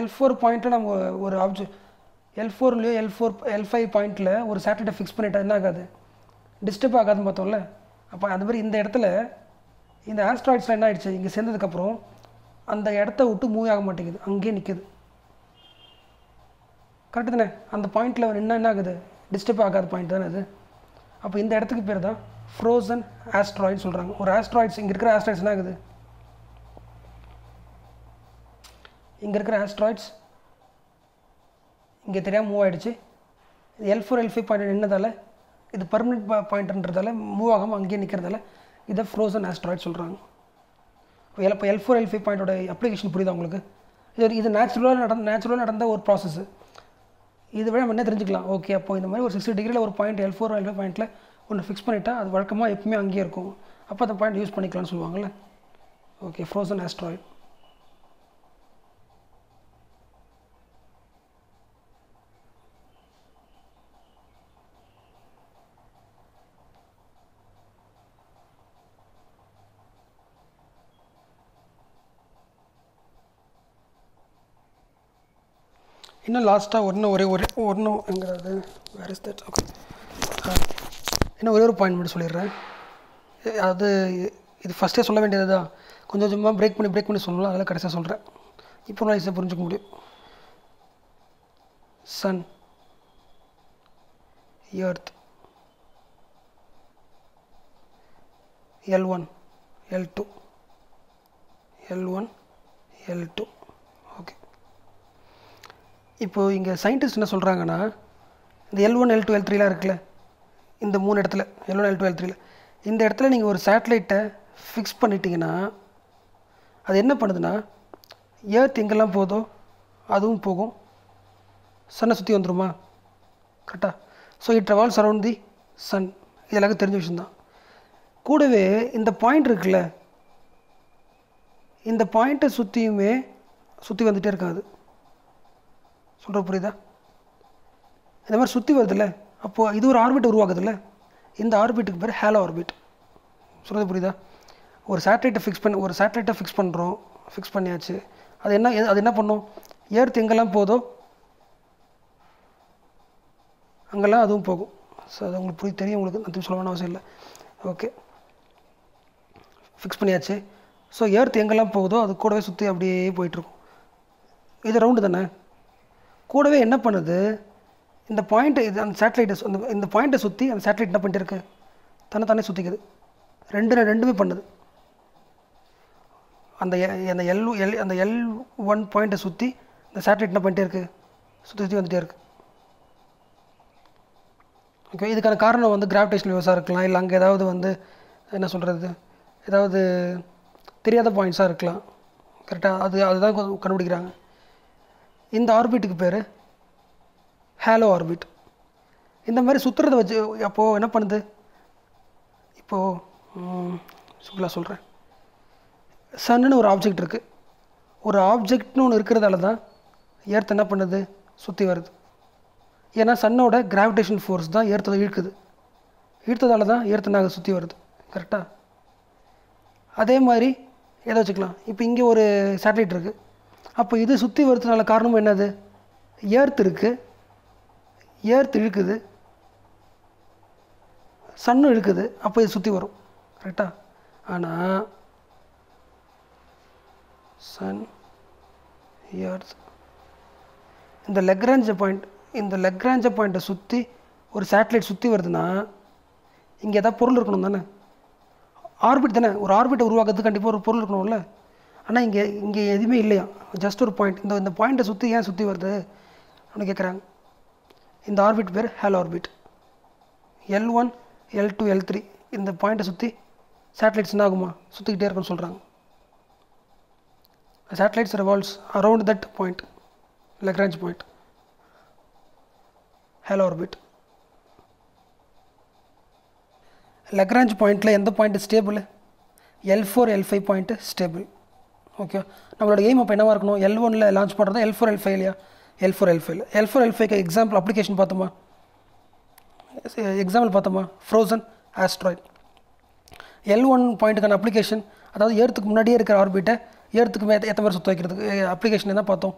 L4 பாயிண்ட்டில் நம்ம ஒரு ஆப்ஜெக்ட் L4லையோ L5 பாயிண்ட்டில் ஒரு சேட்டலைட்டை ஃபிக்ஸ் பண்ணிட்டா என்ன ஆகாது, டிஸ்டர்ப் ஆகாதுன்னு பார்த்தோம்ல. அப்போ அந்த மாதிரி இந்த இடத்துல இந்த ஆஸ்ட்ராய்ட்ஸ்லாம் என்ன ஆகிடுச்சு, இங்கே சேர்ந்ததுக்கப்புறம் அந்த இடத்த விட்டு மூவ் ஆக மாட்டேங்குது, அங்கேயே நிற்குது. கரெக்டு தானே, அந்த பாயிண்ட்டில் என்ன ஆகுது, டிஸ்டர்ப் ஆகாத பாயிண்ட் தானே அது. அப்போ இந்த இடத்துக்கு பேர் தான் ஃப்ரோசன் ஆஸ்ட்ராய்டு சொல்கிறாங்க. ஒரு ஆஸ்ட்ராய்ட்ஸ், இங்கே இருக்கிற ஆஸ்ட்ராய்ட்ஸ் என்ன ஆகுது, இங்கே இருக்கிற ஆஸ்ட்ராய்ட்ஸ் இங்கே தெரியாமல் மூவ் ஆகிடுச்சு. L4 L5 பாயிண்ட் என்னதால, இது பர்மனெண்ட் பாயிண்ட்ன்றதால மூவ் ஆகாமல் அங்கேயே நிற்கிறதால இதை ஃப்ரோசன் ஆஸ்ட்ராய்டு சொல்கிறாங்க. இப்போ L4 L5 பாயிண்டோட அப்ளிகேஷன் புரியுதா உங்களுக்கு? இது நேச்சுரலாக நடந்த ஒரு ப்ராசஸ். இது விட நம்ம என்ன தெரிஞ்சுக்கலாம், ஓகே அப்போ இந்த மாதிரி ஒரு 60 டிகிரியில் ஒரு பாயிண்ட் L4 L5 பாயிண்ட்டில் ஒன்று ஃபிக்ஸ் பண்ணிட்டா அது வழக்கமாக எப்பவுமே அங்கேயே இருக்கும், அப்போ அந்த பாயிண்ட் யூஸ் பண்ணிக்கலாம்னு சொல்லுவாங்கள்ல. Okay, frozen asteroid. இன்னும் லாஸ்ட்டாக ஒன்றுங்கிறது வேறு இஸ் தட். ஓகே, இன்னும் ஒரே ஒரு பாயிண்ட் மட்டும் சொல்லிடுறேன். அது இது ஃபஸ்ட்டே சொல்ல வேண்டியது தான், கொஞ்சம் கொஞ்சமாக பிரேக் பண்ணி சொல்லலாம், அதெல்லாம் கடைசியாக சொல்கிறேன். இப்போ நான் ஈஸியாக புரிஞ்சுக்க முடியும். Sun, earth, L1 L2 okay. இப்போது இங்கே சயின்டிஸ்ட் என்ன சொல்கிறாங்கன்னா, இந்த L1 L2 L3லாம் இருக்குல்ல, இந்த 3 இடத்துல L1 L2 L3ல இந்த இடத்துல நீங்கள் ஒரு சேட்டலைட்டை ஃபிக்ஸ் பண்ணிட்டீங்கன்னா அது என்ன பண்ணுதுன்னா, எர்த் எங்கெல்லாம் போதோ அதுவும் போகும், சன்னை சுற்றி வந்துடுமா, கரெக்டாக. So it travels around the sun, இது எல்லாருக்கும் தெரிஞ்ச விஷயந்தான். கூடவே இந்த பாயிண்ட் இருக்குல்ல, இந்த பாயிண்ட்டை சுற்றி வந்துகிட்டே இருக்காது. சொல்கிற புரியுதா? இந்த மாதிரி சுற்றி வருதில்ல, அப்போது இது ஒரு ஆர்பிட் உருவாகுதில்ல, இந்த ஆர்பிட்டுக்கு பேர் ஹேலோ ஆர்பிட். சொல்கிறது புரியுதா? ஒரு சேட்டலைட்டை ஃபிக்ஸ் பண்ணுறோம், ஃபிக்ஸ் பண்ணியாச்சு, அது என்ன பண்ணும், எர்த் எங்கெல்லாம் போதோ அங்கெல்லாம் அதுவும் போகும், ஸோ அது உங்களுக்கு தெரியும், உங்களுக்கு நான் சொல்லணும்னு அவசியம் இல்லை. ஓகே, ஃபிக்ஸ் பண்ணியாச்சு. ஸோ எர்த் எங்கெல்லாம் போகுதோ அது கூடவே சுற்றி அப்படியே போயிட்டுருக்கும். இது ரவுண்டு தானே. கூடவே என்ன பண்ணுது, இந்த பாயிண்ட்டை, இது அந்த சேட்டலைட்டை, இந்த பாயிண்ட்டை சுற்றி அந்த சேட்டலைட் என்ன பண்ணிட்டு இருக்கு, தானே சுற்றிக்குது. ரெண்டுமே பண்ணுது. அந்த அந்த L1 பாயிண்ட்டை சுற்றி இந்த சேட்டலைட் என்ன பண்ணிட்டே இருக்குது, சுற்றி வந்துகிட்டே இருக்குது. ஓகே, இதுக்கான காரணம் வந்து கிராவிடேஷனல் வேவ்ஸாக இருக்கலாம், இல்லை அங்கே ஏதாவது வந்து என்ன சொல்கிறது, ஏதாவது தெரியாத பாயிண்ட்ஸாக இருக்கலாம். கரெக்டாக அதுதான் கண்டுபிடிக்கிறாங்க. இந்த ஆர்பிட்டுக்கு பேர் ஹேலோ ஆர்பிட். இந்த மாதிரி சுற்றுறதை வச்சு அப்போது என்ன பண்ணுது, இப்போது சிம்பிளாக சொல்கிறேன். சன்னு ஒரு ஆப்ஜெக்ட் இருக்குது. ஒரு ஆப்ஜெக்ட்னு ஒன்று இருக்கிறதால தான் எர்த் என்ன பண்ணுது, சுற்றி வருது. ஏன்னா சன்னோட கிராவிடேஷன் ஃபோர்ஸ் தான் எர்த்தை இழுத்ததால தான் எர்த் நாங்கள் சுற்றி வருது. கரெக்டாக அதே மாதிரி எதை வச்சுக்கலாம். இப்போ இங்கே ஒரு சேட்டலைட் இருக்குது. அப்போ இது சுற்றி வருதுனால காரணமும் என்னது, எர்த் இருக்குது, எர்த் இழுக்குது, சன்னும் இழுக்குது, அப்போ இது சுற்றி வரும். கரெக்டாக. ஆனால் சன், எர்த், இந்த லெக்ரான்ஜ் பாயிண்ட்டை சுற்றி ஒரு சேட்டலைட் சுற்றி வருதுன்னா இங்கே எதாவது பொருள் இருக்கணும் தானே. ஆர்பிட் தானே, ஒரு ஆர்பிட்டை உருவாக்குறதுக்கு கண்டிப்பாக ஒரு பொருள் இருக்கணும்ல. ஆனால் இங்கே எதுவுமே இல்லையா, ஜஸ்ட் ஒரு பாயிண்ட். இந்த பாயிண்ட்டை சுற்றி ஏன் சுற்றி வருது அப்படின்னு கேட்குறாங்க. இந்த ஆர்பிட் பேர் Halo orbit. L1, L2, L3 இந்த பாயிண்ட்டை சுற்றி சேட்டலைட்ஸ் என்ன ஆகுமா, சுற்றிக்கிட்டே இருக்குன்னு சொல்கிறாங்க. Satellites revolves around that point, Lagrange point, halo orbit. Lagrange pointல எந்த point stable, L4, L5 point stable. Okay, நம்மளோட எய்ம் அப்போ என்னவாக இருக்கணும், L1ல் லான்ச் பண்ணுறது L4, L5 இல்லையா, L4, L5க்கு எக்ஸாம்பிள் அப்ளிகேஷன் பார்த்தோமா, ஃப்ரோசன் ஆஸ்ட்ராய்ட். L1 பாயிண்ட்டுக்கான அப்ளிகேஷன், அதாவது எர்த்துக்கு முன்னாடியே இருக்கிற ஆர்பிட்டை எர்த்துக்கு ஏற்ற மாதிரி சுற்ற வைக்கிறதுக்கு அப்ளிகேஷன் என்ன பார்த்தோம்,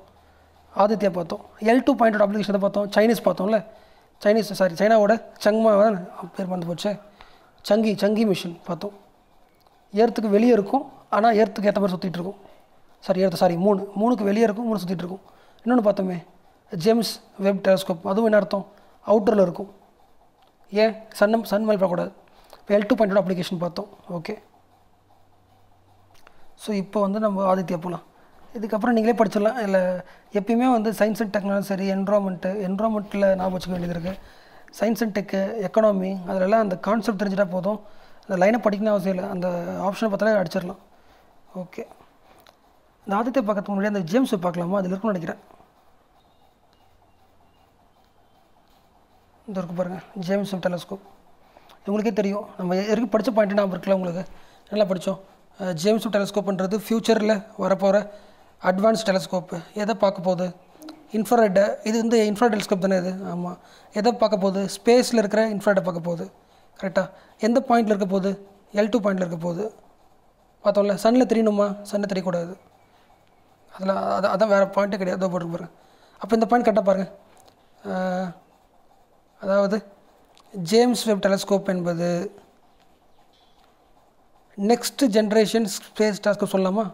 ஆதித்யா பார்த்தோம். L2 பாயிண்டோட அப்ளிகேஷன் தான் பார்த்தோம், சைனீஸ் பார்த்தோம்ல. சைனாவோட சங்மா பேர் வந்து போச்சு, சங்கி மிஷின் பார்த்தோம். எர்த்துக்கு வெளியே இருக்கும், ஆனால் எர்த்துக்கு ஏற்ற மாதிரி சுற்றிட்டு இருக்கும். மூணுக்கு வெளியே இருக்கும், 3 சுற்றிட்டு இருக்கும். இன்னொன்று பார்த்தோமே, ஜேம்ஸ் வெப் டெலஸ்கோப், அதுவும் என்ன அர்த்தம், அவுட்டரில் இருக்கும். ஏன், சன் மேல் பார்க்கக்கூடாது. இப்போ L2 பாயிண்டோட அப்ளிகேஷன் பார்த்தோம். ஓகே, ஸோ இப்போ வந்து நம்ம ஆதித்யா போகலாம். இதுக்கப்புறம் நீங்களே படிச்சிடலாம். இல்லை எப்பயுமே வந்து சயின்ஸ் அண்ட் டெக்னாலஜி சரி, என்வரான்மெண்ட்டில் ஞாபகம் வச்சுக்க வேண்டியது இருக்குது. சயின்ஸ் அண்ட் டெக்கு, எக்கனாமி, அதிலெல்லாம் அந்த கான்செப்ட் தெரிஞ்சிட்டா போதும். அந்த லைனை படிக்கணும் அவசியம் இல்லை, அந்த ஆப்ஷனை பார்த்தாலே அடிச்சிடலாம். ஓகே, இந்த ஆதித்யா பார்க்கறதுக்கு முன்னாடி அந்த ஜேம்ஸ் பார்க்கலாமா, அதில் இருக்குன்னு நினைக்கிறேன். இந்த இருக்கு பாருங்கள், ஜேம்ஸ் டெலஸ்கோப். உங்களுக்கே தெரியும், நம்ம வரைக்கும் படித்த பாயிண்ட் ஞாபகம் இருக்குல்ல உங்களுக்கு, நல்லா படித்தோம். ஜேம்ஸ் டெலஸ்கோப்புன்றது ஃப்யூச்சரில் வரப்போகிற அட்வான்ஸ் டெலஸ்கோப்பு. எதை பார்க்க போகுது, இன்ஃப்ராரெட்டை. இது வந்து இன்ஃப்ராரெட் டெலஸ்கோப் தானே இது. ஆமாம், எதை பார்க்க போகுது, ஸ்பேஸில் இருக்கிற இன்ஃப்ராரெட்டை பார்க்க போகுது. கரெக்டாக. எந்த பாயிண்டில் இருக்க போகுது, L2 பாயிண்டில் இருக்க போகுது. பார்த்தோம்ல, சன்னில் தெரியணுமா, சன்னில் தெரியக்கூடாது. அதில் அதான் வேறு பாயிண்ட்டே கிடையாது, அதோ போட்டு பாருங்கள். அப்போ இந்த பாயிண்ட் கரெக்டாக பாருங்கள். அதாவது ஜேம்ஸ் வெப் டெலஸ்கோப் என்பது நெக்ஸ்ட் ஜென்ரேஷன் ஸ்பேஸ் டெலஸ்கோப் சொல்லலாமா,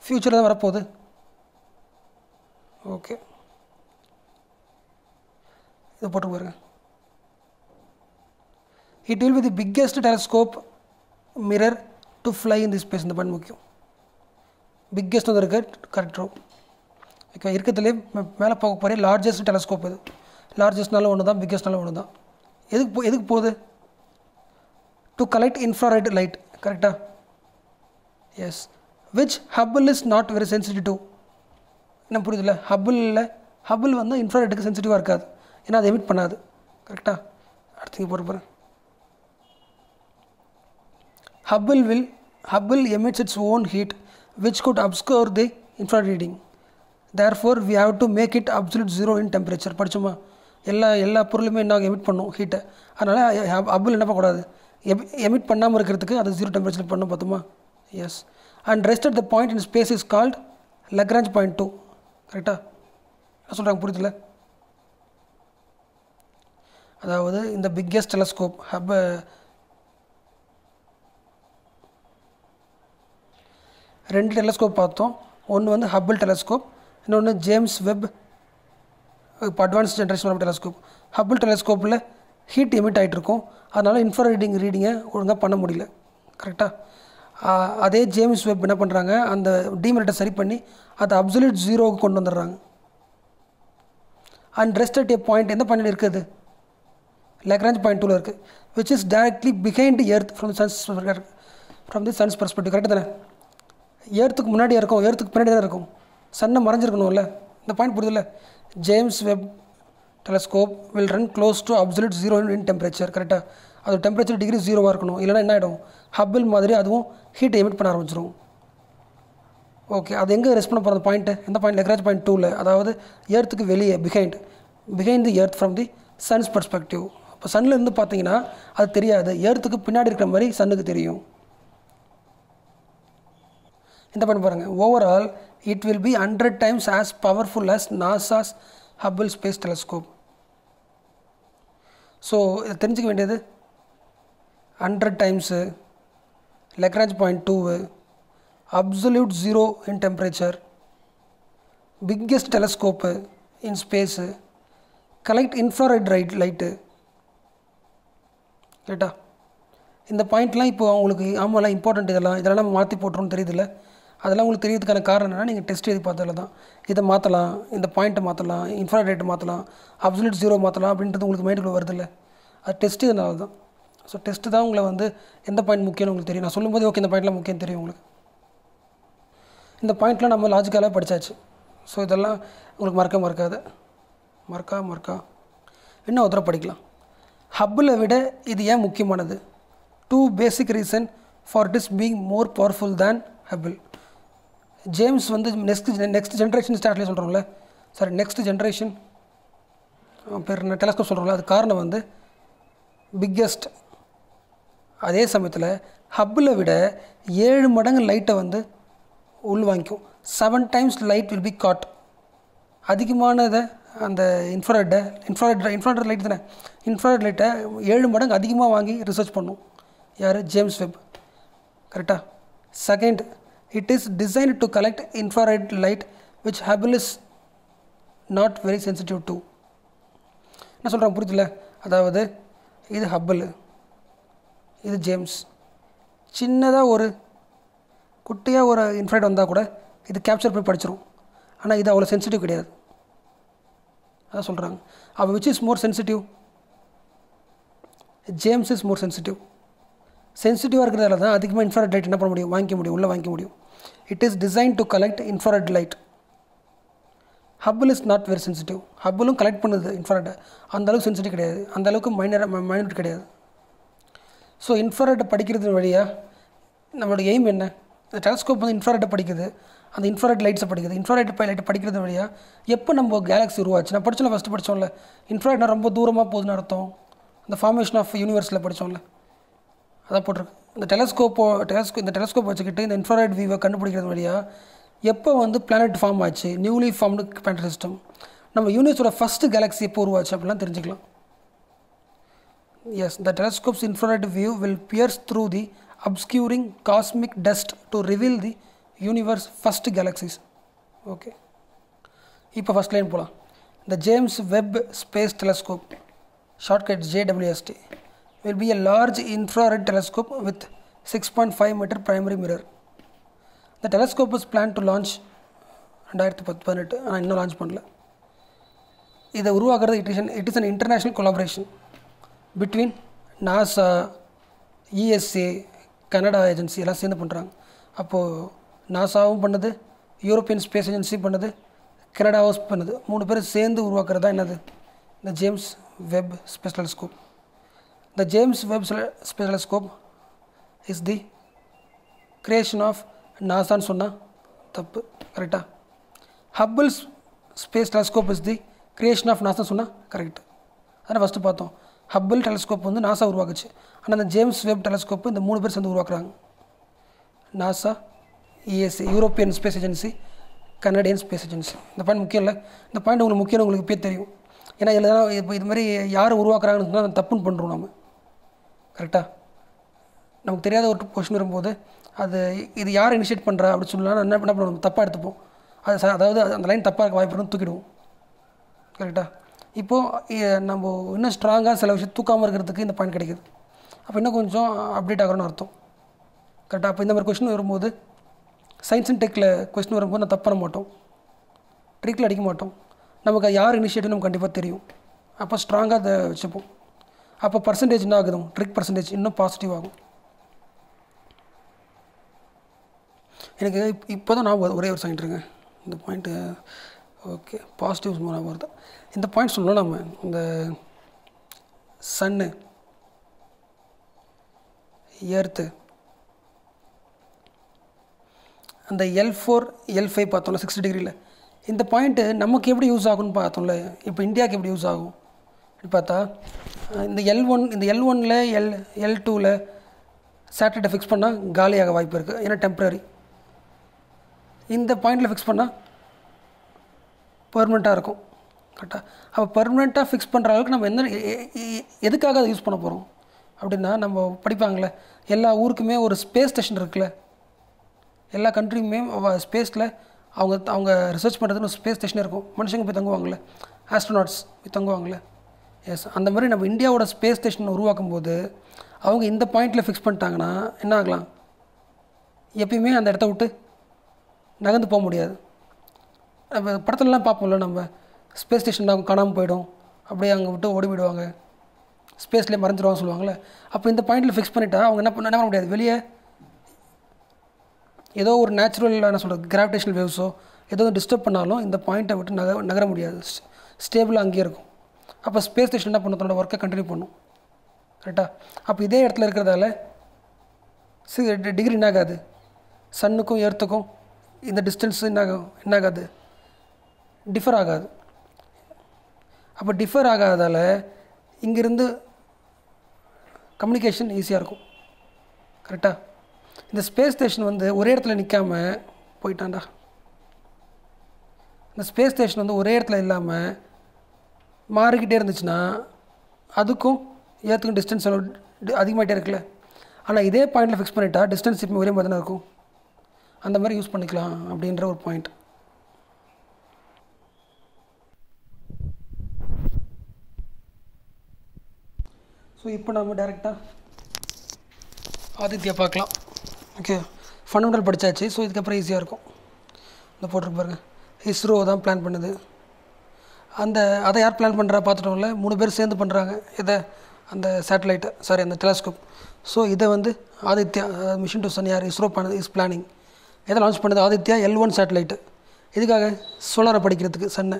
ஃப்யூச்சரில் தான் வரப்போகுது. ஓகே, இதை போட்டு பாருங்க. It will be the biggest telescope mirror to fly in the space. இந்த பாயிண்ட் முக்கியம். பிக்கெஸ்ட் வந்து இருக்கு, கரெக்ட் ரோ. ஓகே, இருக்கிறதுலே மேலே போக போகிற லார்ஜஸ்ட் டெலஸ்கோப் இது. லார்ஜஸ்ட்னாலும் ஒன்று தான், பிக்கெஸ்ட்னாலும் ஒன்று தான். எதுக்கு போகுது, டு கலெக்ட் இன்ஃப்ராரெட் லைட். கரெக்டாக, yes. Which Hubble is not very sensitive to. என்ன புரியுதுல்ல, ஹப்பிள் வந்து இன்ஃப்ராரெட்டுக்கு சென்சிட்டிவாக இருக்காது, ஏன்னா அதை எமிட் பண்ணாது. கரெக்டாக. அடுத்து போட்டு போகிறேன். Hubble emits its own heat which could obscure the infrared reading. Therefore we have to make it absolute zero in temperature. படிச்சோமா, எல்லா பொருளுமே என்ன எமிட் பண்ணும், ஹீட்டை. அதனால் ஹப்பிள் என்ன பண்ணக்கூடாது, எமிட் பண்ணாமல் இருக்கிறதுக்கு அது 0 டெம்பரேச்சர் பண்ணணும். பார்த்தோமா, yes. And rest at the point in space is called Lagrange point 2. கரெக்டாக என்ன சொல்கிறாங்க, புரியுதுல. அதாவது இந்த பிக்கெஸ்ட் டெலஸ்கோப் ஹப்பை ரெண்டு டெலஸ்கோப் பார்த்தோம். ஒன்று வந்து ஹப்பிள் டெலஸ்கோப், இன்னொன்று James Webb advance generation of telescope. Hubble டெலஸ்கோப்பில் ஹீட் எமிட் ஆகிட்டு இருக்கும், அதனால் இன்ஃப்ராரெட் ரீடிங்கை ஒழுங்காக பண்ண முடியல. கரெக்டாக அதே ஜேம்ஸ் வெப் என்ன பண்ணுறாங்க, அந்த டீமெரிட்டை சரி பண்ணி அதை அப்சல்யூட் ஜீரோவுக்கு கொண்டு வந்துடுறாங்க. And rest at A point எந்த பாயிண்ட் இருக்குது, லக்ராஞ்ச் பாயிண்ட் 2ல் இருக்குது, which is directly behind earth from the sons perspective. கரெக்டாக தானே? ஏர்த்துக்கு முன்னாடியே இருக்கும், ஏர்த்துக்கு பின்னாடி தான் இருக்கும், சன்னை மறைஞ்சிருக்கணும்ல. இந்த பாயிண்ட் புரியுதில்ல? James Webb telescope will run close to absolute zero in temperature. கரெக்டாக அது டெம்பரேச்சர் டிகிரி 0வாக இருக்கணும், இல்லைனா என்ன ஆகிடும், ஹப்பிள் மாதிரி அதுவும் ஹீட்டை எமிட் பண்ண ஆரம்பிச்சிடும். ஓகே, அது எங்கே ரெஸ்ட் பண்ண போகிற பாயிண்ட்டு, எந்த பாயிண்ட், லக்ராஞ்ச் பாயிண்ட் 2ல், அதாவது ஏர்த்துக்கு வெளியே behind the earth from the sons perspective. இப்போ சன்னில் பார்த்தீங்கன்னா அது தெரியாது, ஏர்த்துக்கு பின்னாடி இருக்கிற மாதிரி சன்னுக்கு தெரியும். இந்த பாயிண்ட் பாருங்கள், overall it will be 100 times as powerful as NASA's Hubble space telescope. So இதை தெரிஞ்சுக்க வேண்டியது 100 times Lagrange point 2, absolute zero in temperature, biggest telescope in space, collect infrared light. ரைட்டா? இந்த பாயிண்ட்லாம் இப்போ அவங்களுக்கு ஆமாம்லாம் இம்பார்ட்டண்ட், இதெல்லாம் நம்ம மாற்றி போட்டுருன்னு தெரியுதுல்ல. அதெல்லாம் உங்களுக்கு தெரியறதுக்கான காரணம் என்னென்னா, நீங்கள் டெஸ்ட் எழுதி பார்த்ததில் தான். இதை மாற்றலாம், இந்த பாயிண்ட்டை மாற்றலாம், இன்ஃப்ராரெட் ரேட்டு மாற்றலாம், அப்சல்யூட் ஜீரோ மாற்றலாம் அப்படின்றது உங்களுக்கு மைண்டுக்குள்ளே வருதில்ல. அது டெஸ்ட்டு இதனால தான். ஸோ டெஸ்ட்டு தான் உங்களை வந்து எந்த பாயிண்ட் முக்கியம்னு உங்களுக்கு தெரியும். நான் சொல்லும்போது ஓகே இந்த பாயிண்ட்லாம் முக்கியம் தெரியும் உங்களுக்கு. இந்த பாயிண்ட்லாம் நம்ம லாஜிக்கலாக படித்தாச்சு. ஸோ இதெல்லாம் உங்களுக்கு மறக்காது. இன்னும் ஒரு தடவை படிக்கலாம். ஹப்பிளை விட இது ஏன் முக்கியமானது? 2 basic reason for this being more powerful than Hubble. James வந்து நெக்ஸ்ட் ஜென்ரேஷன் ஸ்டார்ட்லேயே சொல்கிறோம்ல, நெக்ஸ்ட் ஜென்ரேஷன் பேர் டெலஸ்கோப் சொல்கிறோம்ல, அது காரணம் வந்து பிக்கெஸ்ட். அதே சமயத்தில் ஹப்பிளை விட 7 மடங்கு லைட்டை வந்து உள்வாங்கிக்கும். 7 times light will be caught. அதிகமானதை அந்த இன்ஃப்ராரெட் லைட் தானே, இன்ஃப்ராரெட் லைட்டை 7 மடங்கு அதிகமாக வாங்கி ரிசர்ச் பண்ணும். யார்? James Webb. கரெக்டாக? Second, it is designed to collect infrared light which Hubble is not very sensitive to. என்ன சொல்கிறேன் புரியுதுல்ல? அதாவது இது ஹப்பிள், இது ஜேம்ஸ். சின்னதாக ஒரு குட்டியாக ஒரு இன்ஃப்ராரெட் வந்தால் கூட இது கேப்சர் பண்ணி படிச்சிடும். ஆனால் இது அவ்வளோ சென்சிட்டிவ் கிடையாது. அதான் சொல்கிறாங்க. அப்போ which is more sensitive? James is more sensitive. சென்சிட்டிவாக இருக்கிறதால தான் அதிகமாக இன்ஃப்ராரெட் லைட் என்ன பண்ண முடியும், வாங்கிக்க முடியும். It is design to collect infrared light. Hubble is not very sensitive. ஹப்பிளும் கலெக்ட் பண்ணுது இன்ஃப்ராரெட்டை, அந்தளவுக்கு சென்சிட்டிவ் கிடையாது, அந்தளவுக்கு மைனூட் கிடையாது. ஸோ இன்ஃப்ராரெட்டை படிக்கிறது வழியாக நம்மளோட எய்ம் என்ன? இந்த டெலஸ்கோப் வந்து இன்ஃப்ராரெட்டை படிக்குது, அந்த இன்ஃப்ராரெட் லைட்ஸை படிக்குது. இன்ஃப்ராரெட் லைட்டை படிக்கிறது வழியாக எப்போ நம்ம கேலக்ஸி உருவாச்சு, நான் ஃபஸ்ட்டு படித்தோம்ல, இன்ஃப்ராரெட்னா ரொம்ப தூரமாக போகுதுன்னு அர்த்தம். இந்த ஃபார்மேஷன் ஆஃப் யூனிவர்ஸில் படித்தோம்ல, அதான் போட்டிருக்கு. இந்த டெலஸ்கோப் வச்சுக்கிட்டு இந்த இன்ஃப்ராரெட் வியூவை கண்டுபிடிக்கிறது வழியாக எப்போ வந்து பிளானட் ஃபார்ம் ஆச்சு, நியூலி ஃபார்ம்டு பிளானட் சிஸ்டம், நம்ம யூனிவர்ஸோட ஃபஸ்ட்டு கேலக்ஸி எப்போ உருவாச்சு அப்படிலாம் தெரிஞ்சுக்கலாம். Yes, the telescopes infrared view will pierce through the obscuring cosmic dust to reveal the universe first galaxies. Okay, இப்போ ஃபஸ்ட் லைன் போகலாம். The James Webb space telescope, shortcut JWST, will be a large infrared telescope with 6.5 meter primary mirror. The telescope was planned to launch 2018, ஆனால் இன்னும் லான்ச் பண்ணல. இதை உருவாக்குறது it is an international collaboration between NASA, ESA, Canada agency எல்லாம் சேர்ந்து பண்ணுறாங்க. அப்போது நாசாவும் பண்ணுது, யூரோப்பியன் ஸ்பேஸ் ஏஜென்சி பண்ணுது, கனடாவும் பண்ணுது. 3 பேர் சேர்ந்து உருவாக்குறது தான் என்னது, இந்த James Webb space telescope. The James Webb Space Telescope is the creation of நாசான்னு சொன்னால் தப்பு. கரெக்டாக? Hubble space telescope is the creation of NASA சொன்னால் கரெக்ட். அதான் ஃபஸ்ட்டு பார்த்தோம். ஹப்பிள் டெலஸ்கோப் வந்து நாசா உருவாக்குச்சு, ஆனால் அந்த ஜேம்ஸ் வெப் டெலஸ்கோப்பு இந்த 3 பேர் சேர்ந்து உருவாக்குறாங்க. NASA, ESA European space agency, Canadian space agency. இந்த பாயிண்ட் முக்கியம் இல்லை, இந்த பாயிண்ட் உங்களுக்கு முக்கியம் உங்களுக்கு இப்போயே தெரியும். ஏன்னா இல்லைனா இப்போ இது மாதிரி யார் உருவாக்குறாங்கன்னு சொன்னால் தப்புன்னு பண்ணுறோம் நம்ம. கரெக்டாக நமக்கு தெரியாத ஒரு கொஷின் வரும்போது அது இது யார் இனிஷியேட் பண்ணுறா அப்படின்னு சொல்லலாம் என்ன பண்ணுவோம், தப்பாக எடுத்துப்போம். அது அதாவது அந்த லைன் தப்பாக இருக்க வாய்ப்பு தூக்கிடுவோம். கரெக்டாக இப்போது நம்ம இன்னும் ஸ்ட்ராங்காக சில விஷயம் தூக்காமல் இருக்கிறதுக்கு இந்த பாயிண்ட் கிடைக்குது. அப்போ இன்னும் கொஞ்சம் அப்டேட் ஆகிறோன்னு அர்த்தம். கரெக்டாக அப்போ இந்த மாதிரி கொஷின் வரும்போது சயின்ஸ் அண்ட் டெக்கில் கொஸ்டின் வரும்போது நான் தப்பு பண்ண மாட்டோம், ட்ரிக்கில் அடிக்க மாட்டோம். நமக்கு யார் இனிஷியேட்டிவ் நமக்கு கண்டிப்பாக தெரியும். அப்போ ஸ்ட்ராங்காக அதை வச்சுப்போம். அப்போ பர்சன்டேஜ் என்ன ஆகுது, ட்ரிக் பர்சன்டேஜ் இன்னும் பாசிட்டிவ் ஆகும். எனக்கு இப்போ தான் நான் ஒரே ஒரு சைன்ட்ருங்க இந்த பாயிண்ட்டு. ஓகே, பாசிட்டிவ்ஸ் மூலம் வருது. இந்த பாயிண்ட் சொல்லணும் நம்ம இந்த சன்னு, எர்த்து, அந்த L4 L5 பார்த்தோம்ல 60 டிகிரியில், இந்த பாயிண்ட்டு நமக்கு எப்படி யூஸ் ஆகும்னு பார்த்தோம்ல. இப்போ இந்தியாவுக்கு எப்படி யூஸ் ஆகும் பார்த்தா இந்த L1ல் L2ல் சேட்டலைட்டை ஃபிக்ஸ் பண்ணால் காலியாக வாய்ப்பு இருக்குது. ஏன்னா டெம்ப்ரரி. இந்த பாயிண்டில் ஃபிக்ஸ் பண்ணால் பெர்மனெண்ட்டாக இருக்கும். கரெக்டாக அப்போ பெர்மனெண்ட்டாக ஃபிக்ஸ் பண்ணுற அளவுக்கு நம்ம எதுக்காக அதை யூஸ் பண்ண போகிறோம் அப்படின்னா, நம்ம படிப்பாங்களே எல்லா ஊருக்குமே ஒரு ஸ்பேஸ் ஸ்டேஷன் இருக்குல்ல, எல்லா கண்ட்ரியுமே ஸ்பேஸில் அவங்க ரிசர்ச் பண்ணுறதுன்னு ஒரு ஸ்பேஸ் ஸ்டேஷன் இருக்கும். மனுஷங்க போய் தங்குவாங்களே, ஆஸ்ட்ரோநாட்ஸ் போய் தங்குவாங்களே. எஸ், அந்த மாதிரி நம்ம இந்தியாவோட ஸ்பேஸ் ஸ்டேஷன் உருவாக்கும் போது அவங்க இந்த பாயிண்டில் ஃபிக்ஸ் பண்ணிட்டாங்கன்னா என்ன ஆகலாம், எப்பயுமே அந்த இடத்த விட்டு நகர்ந்து போக முடியாது. நம்ம படத்துலலாம் பார்ப்போம்ல, நம்ம ஸ்பேஸ் ஸ்டேஷன் அவங்க காணாமல் போயிடும், அப்படியே அங்கே விட்டு ஓடி போயிடுவாங்க, ஸ்பேஸ்லேயே மறைஞ்சிருவாங்க சொல்லுவாங்களே. அப்போ இந்த பாயிண்டில் ஃபிக்ஸ் பண்ணிட்டா அவங்க என்ன பண்ண முடியாது, வெளியே ஏதோ ஒரு நேச்சுரல் என்ன சொல்கிறது கிராவிடேஷனல் வேவ்ஸோ ஏதோ டிஸ்டர்ப் பண்ணாலும் இந்த பாயிண்ட்டை விட்டு நகர முடியாது, ஸ்டேபிளாக அங்கேயே இருக்கும். அப்போ ஸ்பேஸ் ஸ்டேஷன் என்ன பண்ண தன்னோட ஒர்க்கை கண்டினியூ பண்ணும். கரெக்டாக அப்போ இதே இடத்துல இருக்கிறதால டிகிரி என்ன ஆகாது, சன்னுக்கும் எர்த்துக்கும் இந்த டிஸ்டன்ஸ் என்ன ஆகாது, டிஃபர் ஆகாது. அப்போ டிஃபர் ஆகாதால் இங்கேருந்து கம்யூனிகேஷன் ஈஸியாக இருக்கும். கரெக்டாக இந்த ஸ்பேஸ் ஸ்டேஷன் ஒரே இடத்துல நிற்காம போயிட்டான்டா. இந்த ஸ்பேஸ் ஸ்டேஷன் ஒரே இடத்துல இல்லாமல் மாறிக்கிட்டே இருந்துச்சுன்னா அதுக்கும் ஏற்றுக்கும் டிஸ்டன்ஸ் அதிகமாகிட்டே இருக்குல்ல. ஆனால் இதே பாயிண்டில் ஃபிக்ஸ் பண்ணிட்டா டிஸ்டன்ஸ் இப்போ ஒரே மாதிரி தானே இருக்கும். அந்த மாதிரி யூஸ் பண்ணிக்கலாம் அப்படின்ற ஒரு பாயிண்ட். ஸோ இப்போ நம்ம டைரெக்டாக ஆதித்யா பார்க்கலாம். Okay, fundamental படித்தாச்சு. ஸோ இதுக்கப்புறம் ஈஸியாக இருக்கும். இந்த போட்டிருக்கு பாருங்கள், இஸ்ரோ தான் பிளான் பண்ணுது. அதை யார் பிளான் பண்ணுறா பார்த்துட்டோம்ல, 3 பேர் சேர்ந்து பண்ணுறாங்க. இதை அந்த சேட்டலைட்டை அந்த டெலஸ்கோப். ஸோ இதை ஆதித்யா மிஷன் டு சன் யார் இஸ்ரோ இஸ் பிளானிங். எதை லான்ச் பண்ணுது, ஆதித்யா L1 சேட்டலைட்டு. இதுக்காக சோலாரை படிக்கிறதுக்கு சன்னை.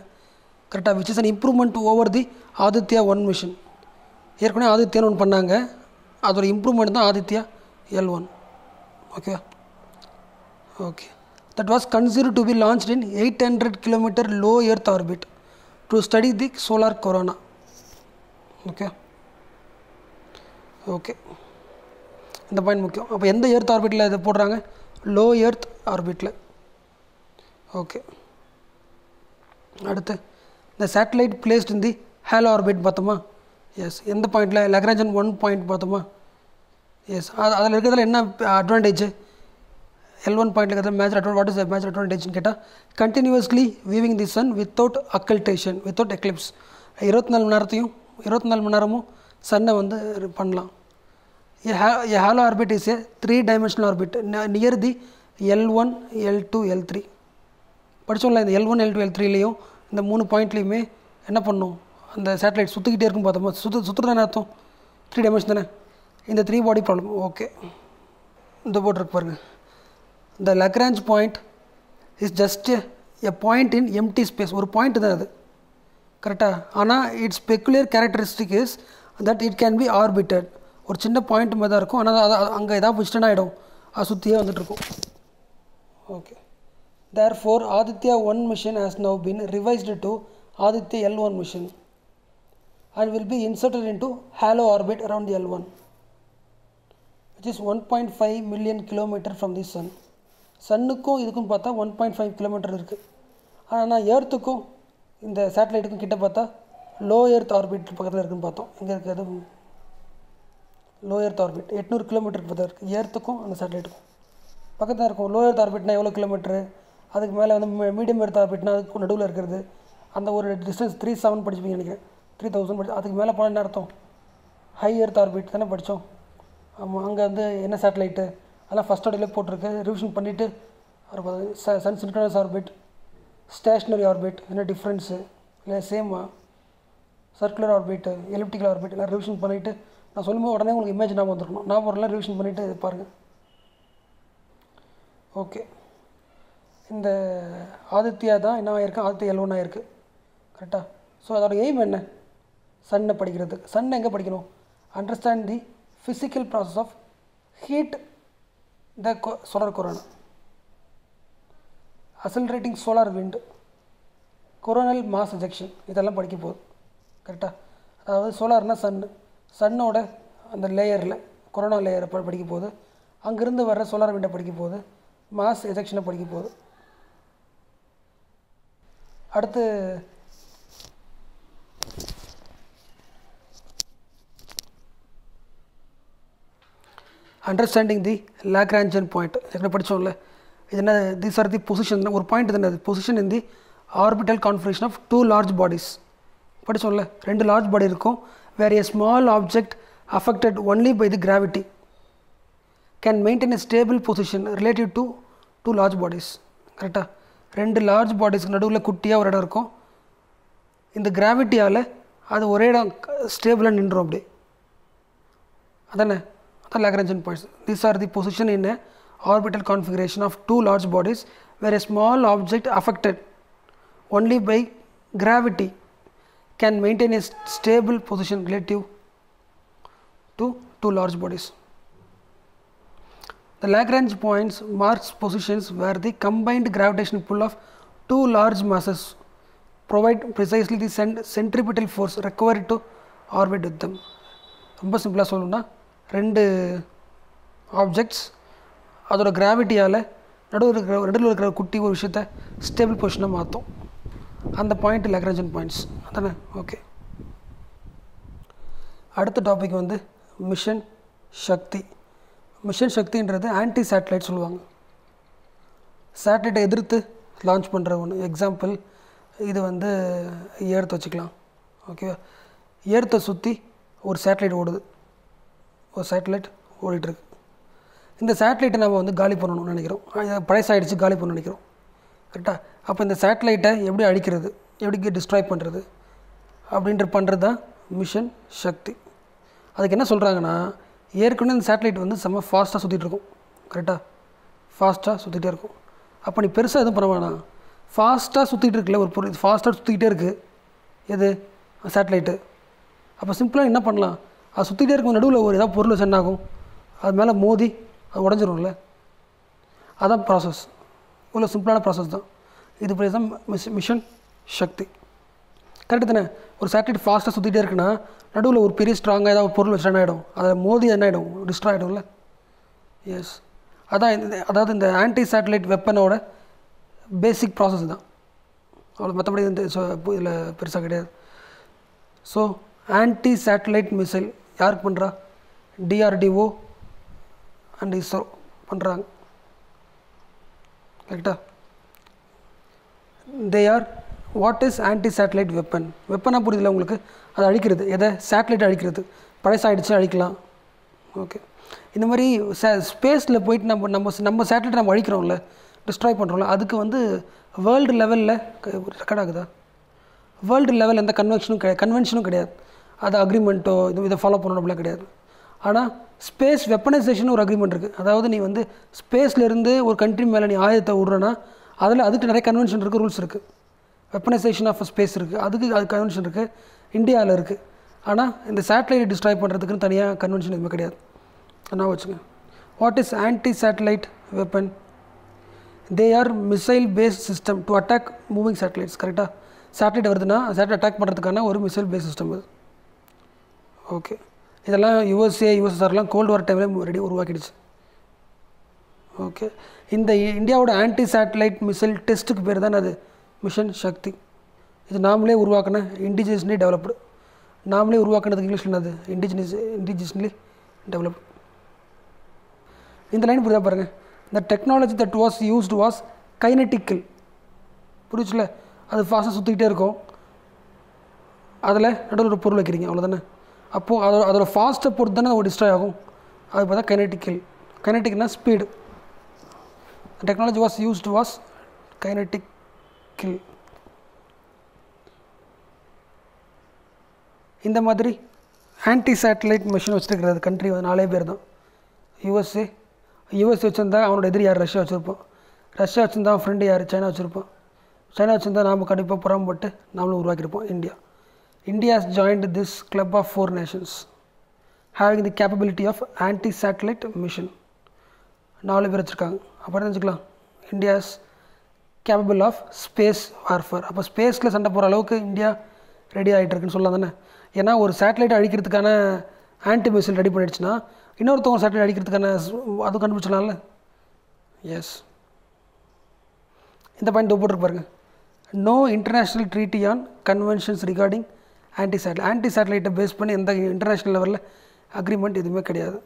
கரெக்டாக which is an improvement over the Aditya 1 mission. ஏற்கனவே ஆதித்யான்னு ஒன்று பண்ணாங்க, அதோட இம்ப்ரூவ்மெண்ட் தான் Aditya L1. Okay okay that was considered to be launched in 800 kilometre low earth orbit to study the solar corona. Okay okay இந்த பாயிண்ட் முக்கியம். அப்போ எந்த எர்த் ஆர்பிட்டில் இதை போடுறாங்க, லோ எர்த் ஆர்பிட்டில். ஓகே, அடுத்து இந்த சேட்டலைட் பிளேஸ்ட் இன் தி ஹேலோ ஆர்பிட் பார்த்தோமா. எஸ், எந்த பாயிண்டில் லக்ராஞ்ச் 1 பாயிண்ட் பார்த்தோமா. எஸ், அதில் இருக்கிறதுல என்ன அட்வான்டேஜ், L1 பாயிண்டில் இருக்கிறது major advantage. What is the major அட்வான்டேஜ்னு கேட்டால் continuously viewing the sun without occultation, without eclipse. 24 மணி நேரமும் சன்னை பண்ணலாம். A halo orbit is a 3-dimensional orbit near the L1, L2, L3. படித்தோம்ல, இந்த L1, L2, L3லேயும் இந்த 3 பாயிண்ட்லேயுமே என்ன பண்ணும், அந்த சேட்டலைட் சுற்றிக்கிட்டே இருக்கும் பார்த்தோமா. சுற்றுதானே அர்த்தம், 3 டைமென்ஷன் தானே. இந்த 3 பாடி ப்ராப்ளம். ஓகே, இந்த போட்டிருக்கு பாருங்கள். இந்த Lagrange point is just a point in empty space. ஒரு பாயிண்ட் தான் அது, கரெக்டாக. ஆனால் it's peculiar characteristic is that it can be orbited. ஒரு சின்ன பாயிண்ட் மாதிரி தான் இருக்கும், ஆனால் அது அங்கே எதாவது பொசிஷன் ஆகிடும், அது சுற்றியே வந்துட்டுருக்கும். Okay, therefore Aditya 1 mission has now been revised to Aditya L1 mission and will be inserted into halo orbit around the L1, which is 1.5 million kilometer from the sun. சன்னுக்கும் இதுக்கும் பார்த்தா 1.5 கிலோமீட்டர் இருக்குது. ஆனால் எர்த்துக்கும் இந்த சேட்டலைட்டுக்கும் கிட்ட பார்த்தா லோ எர்த் ஆர்பிட் பக்கத்தில் இருக்குதுன்னு பார்த்தோம். இங்கே இருக்குது அது லோ எர்த் ஆர்பிட் 800 கிலோமீட்டருக்கு பக்கத்தில் இருக்குது. எர்த்துக்கும் அந்த சேட்டலைட்டுக்கும் பக்கத்தில் இருக்கும். லோ எர்த் ஆர்பிட்னா எவ்வளோ கிலோமீட்ரு, அதுக்கு மேலே வந்து மீடியம் எர்த் ஆர்பிட்னா அதுக்கு நடுவில் இருக்கிறது. அந்த ஒரு டிஸ்டன்ஸ் 3700 படிச்சுப்பீங்க நினைக்கிறேன். 3000 படிச்சு அதுக்கு மேலே போனால் என்ன அர்த்தம், ஹை எர்த் ஆர்பிட் தானே படித்தோம். ஆமாம், அங்கே வந்து என்ன சேட்டலைட்டு அதெல்லாம் ஃபஸ்ட் ஆர்டர்லேயே போட்டிருக்கு. ரிவிஷன் பண்ணிவிட்டு sun synchronous orbit, stationary orbit என்ன டிஃப்ரென்ஸு இல்லை சேமா, சர்க்குலர் ஆர்பிட், எலிப்டிக்கல் ஆர்பிட் எல்லாம் ரிவிஷன் பண்ணிவிட்டு நான் சொல்லும்போது உடனே உங்களுக்கு இமேஜ் ஞாபகம் வந்துருக்கணும். ஞாபகம் வரலாம், ரிவிஷன் பண்ணிவிட்டு இது பாருங்கள். ஓகே, இந்த ஆதித்யா தான் என்ன ஆகிருக்கு, ஆதித்யா L1 ஆகிருக்கு கரெக்டாக. ஸோ அதோட எய்ம் என்ன, சன்னை படிக்கிறதுக்கு. சன் எங்கே படிக்கணும், understand the physical process of heat the solar corona, accelerating solar wind, coronal mass ejection, இதெல்லாம் படிக்க போகுது கரெக்டாக. அதாவது சோலார்னால் சன்னோட அந்த லேயரில் கொரோனா லேயரை படிக்க போகுது. அங்கேருந்து வர்ற சோலார் விண்டை படிக்க போகுது. மாஸ் எஜெக்ஷனை படிக்க போகுது. அடுத்து அண்டர்ஸ்டாண்டிங் தி லாக்ராஞ்சியன் பாயிண்ட் என்ன படித்தோம்ல. இது என்ன, தீஸ் ஆர் தி பொசிஷன், ஒரு பாயிண்ட் தானே அது, position in the orbital configuration of 2 large bodies படித்தோம்ல. 2 large body இருக்கும். வேர் a small object affected only by the gravity can maintain a stable position relative to 2 large bodies கரெக்டாக. 2 large bodiesக்கு நடுவில் குட்டியாக ஒரு இடம் இருக்கும். இந்த கிராவிட்டியால் அது ஒரே இடம் ஸ்டேபிளாக நின்றுடும் அப்படி. அதானே, அதான் Lagrangian points. These are the position in a orbital configuration of 2 large bodies where a small object affected only by gravity can maintain a stable position relative to 2 large bodies. The Lagrange points marks positions where the combined gravitational pull of 2 large masses provide precisely the centripetal force required to orbit with them. ரொம்ப சிம்பிளாக சொல்லணும்னா 2 ஆப்ஜெக்ட்ஸ் அதோட கிராவிட்டியால் நடுவில் இருக்கிற குட்டி ஒரு விஷயத்தை ஸ்டேபிள் பொசிஷனை மாற்றும். அந்த பாயிண்ட் லாக்ராஞ்சியன் பாயிண்ட்ஸ் அதானே. ஓகே, அடுத்த டாபிக் வந்து மிஷன் சக்தி. மிஷன் சக்தின்றது ஆன்டி சேட்டலைட் சொல்லுவாங்க. சேட்டலைட்டை எதிர்த்து லான்ச் பண்ணுற ஒன்று. எக்ஸாம்பிள் இது வந்து எர்த் வச்சுக்கலாம். ஓகேவா, எர்த்தை சுற்றி ஒரு சேட்டலைட் ஓடுது, ஒரு சேட்டலைட் ஓடிட்டுருக்கு. இந்த சேட்டலைட்டை நம்ம வந்து காலி பண்ணணும்னு நினைக்கிறோம், பழசாயிடுச்சு காலி பண்ணணும்னு நினைக்கிறோம் கரெக்டாக. அப்போ இந்த சேட்டலைட்டை எப்படி அழிக்கிறது, எப்படி டிஸ்ட்ராய் பண்ணுறது அப்படின்ற பண்ணுறது தான் மிஷன் சக்தி. அதுக்கு என்ன சொல்கிறாங்கன்னா, ஏற்கனவே இந்த சேட்டலைட் வந்து செம்ம ஃபாஸ்ட்டாக சுற்றிட்டு இருக்கும் கரெக்டாக, ஃபாஸ்ட்டாக சுற்றிட்டே இருக்கும். அப்போ நீ பெருசாக எதுவும் பண்ண வேணாம், ஃபாஸ்ட்டாக சுற்றிட்டு இருக்குல்ல ஒரு பொருள், ஃபாஸ்ட்டாக சுற்றிக்கிட்டே இருக்குது எது சேட்டலைட்டு. அப்போ சிம்பிளாக என்ன பண்ணலாம், அது சுற்றிகிட்டே இருக்கும் நடுவில் ஒரு ஏதாவது பொருள் சென்ட் ஆகும், அது மேலே மோதி அது உடஞ்சிரும்ல. அதான் ப்ராசஸ், இவ்வளோ சிம்பிளான ப்ராசஸ் தான் இது. பேர் தான் மிஷன் சக்தி கரெக்டு தானே. ஒரு சேட்டலைட் ஃபாஸ்ட்டாக சுற்றிட்டே இருக்குன்னா நடுவில் ஒரு பெரிய ஸ்ட்ராங்காக ஏதாவது ஒரு பொருள் வச்சு என்ன ஆகிடும், அதை மோதி என்ன ஆகிடும், டிஸ்ட்ராய் ஆகிடும்ல. எஸ், அதான் அதாவது இந்த ஆன்டி சேட்டலைட் வெப்பனோட பேசிக் ப்ராசஸ் தான். அவ்வளோ, மற்றபடி இந்த இதில் பெருசாக கிடையாது. ஸோ ஆன்டி சேட்டலைட் மிசைல் யாருக்கு பண்ணுறா, DRDO அண்ட் ISRO பண்ணுறாங்க கரெக்டாக. They are what is anti satellite weapon. வெப்பனாக புரியுதில்ல உங்களுக்கு, அதை அழிக்கிறது, எதை, சேட்டலைட் அழிக்கிறது, பழசாயிடுச்சு அழிக்கலாம். ஓகே, இந்த மாதிரி ஸ்பேஸில் போயிட்டு நம்ம சேட்டலைட் நம்ம அழிக்கிறோம்ல, டிஸ்ட்ராய் பண்ணுறோம்ல, அதுக்கு வந்து வேர்ல்டு லெவலில் ரெக்கார்ட் ஆகுதா, வேர்ல்டு லெவல் எந்த கன்வென்ஷனும் கிடையாது, அது அக்ரிமெண்ட்டோ இதை ஃபாலோ பண்ணணும் அப்படிலாம் கிடையாது. ஆனால் ஸ்பேஸ் வெப்பனைசேஷன் ஒரு அக்ரிமெண்ட் இருக்குது. அதாவது நீ வந்து ஸ்பேஸ்லேருந்து ஒரு கண்ட்ரி மேலே நீ ஆயுதத்தை விட்றேன்னா அதுக்கு நிறைய கன்வென்ஷன் இருக்குது, ரூல்ஸ் இருக்குது. வெப்பனைசேஷன் ஆஃப் ஸ்பேஸ் இருக்குது, அது கன்வென்ஷன் இருக்குது, இந்தியாவில் இருக்குது. ஆனால் இந்த சேட்டலைட்டை டிஸ்ட்ராய் பண்ணுறதுக்குன்னு தனியாக கன்வென்ஷன் எதுவுமே கிடையாது. நான் வச்சுங்க, what is anti satellite weapon. They are missile based system to attack moving satellites கரெக்டாக. சேட்டலைட் வருதுன்னா சேட்டலைட் அட்டாக் பண்ணுறதுக்கான ஒரு மிசைல் பேஸ்ட் சிஸ்டம் இது. ஓகே, இதெல்லாம் USSRலாம் கோல்டு வார் டைமில் உருவாக்கிடுச்சு. ஓகே, இந்த இந்தியாவோட ஆன்டி சேட்டலைட் மிசைல் டெஸ்ட்டுக்கு பேர் தான் அது மிஷன் சக்தி. இது நாமளே உருவாக்கின இண்டிஜினியஸ்லி டெவலப்டு. நாமளே உருவாக்குனதுக்கு இங்கிலீஷில் என்னது? Indigenously developed. இந்த லைன் புரியுதா பாருங்கள். the technology that was used was kinetical. புரிச்சுல? அது ஃபாஸ்ட்டாக சுற்றிக்கிட்டே இருக்கும், அதில் நடுவில் ஒரு பொருள் வைக்கிறீங்க, அவ்வளோதானே. அப்போது அதோட ஃபாஸ்ட்டை பொறுத்து தானே ஒரு டிஸ்ட்ராய் ஆகும். அது பார்த்தா கைனட்டிக்கல். கைனட்டிக்னா ஸ்பீடு. Technology was கைனட்டிக்கல். இந்த மாதிரி ஆன்டி சேட்டலைட் மிஷின் வச்சுருக்கிறது கண்ட்ரி வந்து 4 பேர் தான். யூஎஸ்ஏ வச்சுருந்தா அவனோட எதிரி யார்? ரஷ்யா வச்சுருப்பான். ரஷ்யா வச்சுருந்தா அவன் ஃப்ரெண்டு யார்? சைனா வச்சுருப்பான். சைனா வச்சுருந்தா நாம் கண்டிப்பாக புறம்போட்டு நாமளும் உருவாக்கியிருப்போம். India has joined this club of 4 nations having the capability of anti-satellite mission. 4 பேர் வச்சுருக்காங்க. அப்புறம் தெரிஞ்சுக்கலாம், India is capable of space warfare. அப்போ ஸ்பேஸில் சண்டை போகிற அளவுக்கு இந்தியா ரெடி ஆகிட்டு இருக்குன்னு சொல்லலாம் தானே. ஏன்னா ஒரு சேட்டலைட்டை அழிக்கிறதுக்கான ஆன்டி மிசைல் ரெடி பண்ணிடுச்சுன்னா இன்னொருத்தவங்க சேட்டலைட் அடிக்கிறதுக்கான அதுவும் கண்டுபிடிச்சலாம்ல. எஸ், இந்த பாயிண்ட் போட்டுருக்கு பாருங்கள். No international treaty on conventions regarding anti satellite. Anti சேட்டலைட்டை பேஸ் பண்ணி எந்த இன்டர்நேஷ்னல் லெவலில் அக்ரிமெண்ட் எதுவுமே கிடையாது.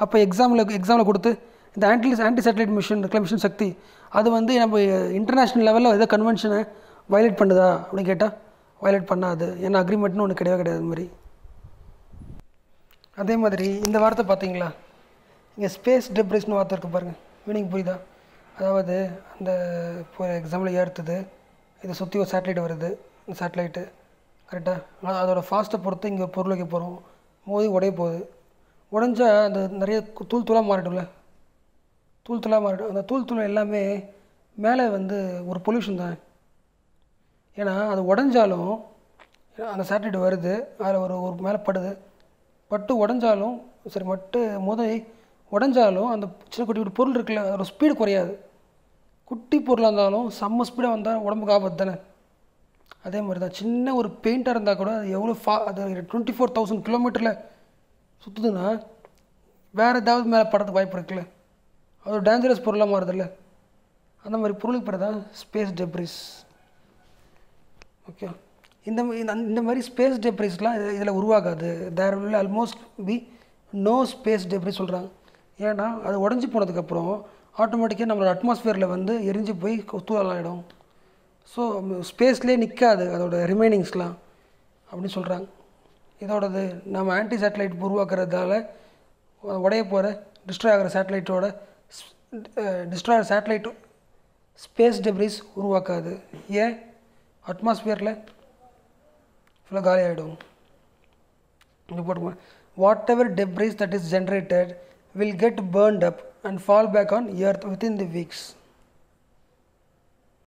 அப்போ எக்ஸாமில் கொடுத்து இந்த ஆன்டி சேட்டலைட் மிஷன் சக்தி அது வந்து நம்ம இன்டர்நேஷ்னல் லெவலில் ஏதோ கன்வென்ஷனை வயலேட் பண்ணுதா அப்படின்னு கேட்டால் வயலேட் பண்ணாது. ஏன்னா அக்ரிமெண்ட்னு ஒன்று கிடையாது அது மாதிரி. அதே மாதிரி இந்த வார்த்தை பார்த்தீங்களா, இங்கே ஸ்பேஸ் டெப்ரிஸ்னு வார்த்தை இருக்குது பாருங்கள். மீனிங் புரியுதா? அதாவது அந்த இப்போ எக்ஸாம்பிள் ஏறுத்துது, இதை சுற்றி ஒரு சேட்டலைட் வருது, இந்த சேட்டலைட்டு கரெக்டாக அதோடய ஃபாஸ்ட்டை பொறுத்து இங்கே பொருள் வைக்க போகிறோம், மோதி உடைய போகுது. உடஞ்சா அந்த நிறைய தூளாக மாறிடும்ல, தூளாக மாறிடும். அந்த தூள் எல்லாமே மேலே வந்து ஒரு பொல்யூஷன் தான். ஏன்னா அது உடஞ்சாலும் அந்த சேட்டலைட் வருது, அதில் ஒரு மேலே பட்டு உடஞ்சாலும் சரி, முதல் உடஞ்சாலும் அந்த சின்ன குட்டி குட்டி பொருள் இருக்குல்ல, அதோட ஸ்பீடு குறையாது. குட்டி பொருளாக இருந்தாலும் செம்ம ஸ்பீடாக வந்தால் உடம்புக்கு ஆபத்து தானே. அதே மாதிரி தான் சின்ன ஒரு பெயிண்டாக இருந்தால் கூட அது எவ்வளோ அது 24,000 கிலோமீட்டரில் சுற்றுதுன்னா வேறு ஏதாவது மேலே படத்துக்கு வாய்ப்பு இருக்குல்ல, அது ஒரு டேஞ்சரஸ் பொருளாக மாறுதில்ல. அந்த மாதிரி பொருளுக்கு பேர் தான் ஸ்பேஸ் டெப்ரிஸ். ஓகே, இந்த மாதிரி ஸ்பேஸ் டெப்ரிஸ்லாம் இதில் உருவாகாது. There will almost be no space debris சொல்கிறாங்க. ஏன்னா அது உடஞ்சி போனதுக்கப்புறம் ஆட்டோமேட்டிக்காக நம்மளோட அட்மாஸ்ஃபியரில் வந்து எரிஞ்சு போய் தூளாகிடும். ஸோ ஸ்பேஸ்லேயே நிற்காது அதோட ரிமைனிங்ஸ்லாம் அப்படின்னு சொல்கிறாங்க. இதோடது நம்ம ஆன்டி சேட்டலைட் உருவாக்குறதால உடைய போகிற டிஸ்ட்ராய் ஆகிற சேட்டலைட்டு ஸ்பேஸ் டெப்ரிஸ் உருவாக்காது. ஏன்? அட்மாஸ்ஃபியரில் ஃபுல்லாக காலி ஆகிடும். இங்கே போட்டுக்கோங்க, what ever debris that is generated will get burned up and fall back on earth within the weeks.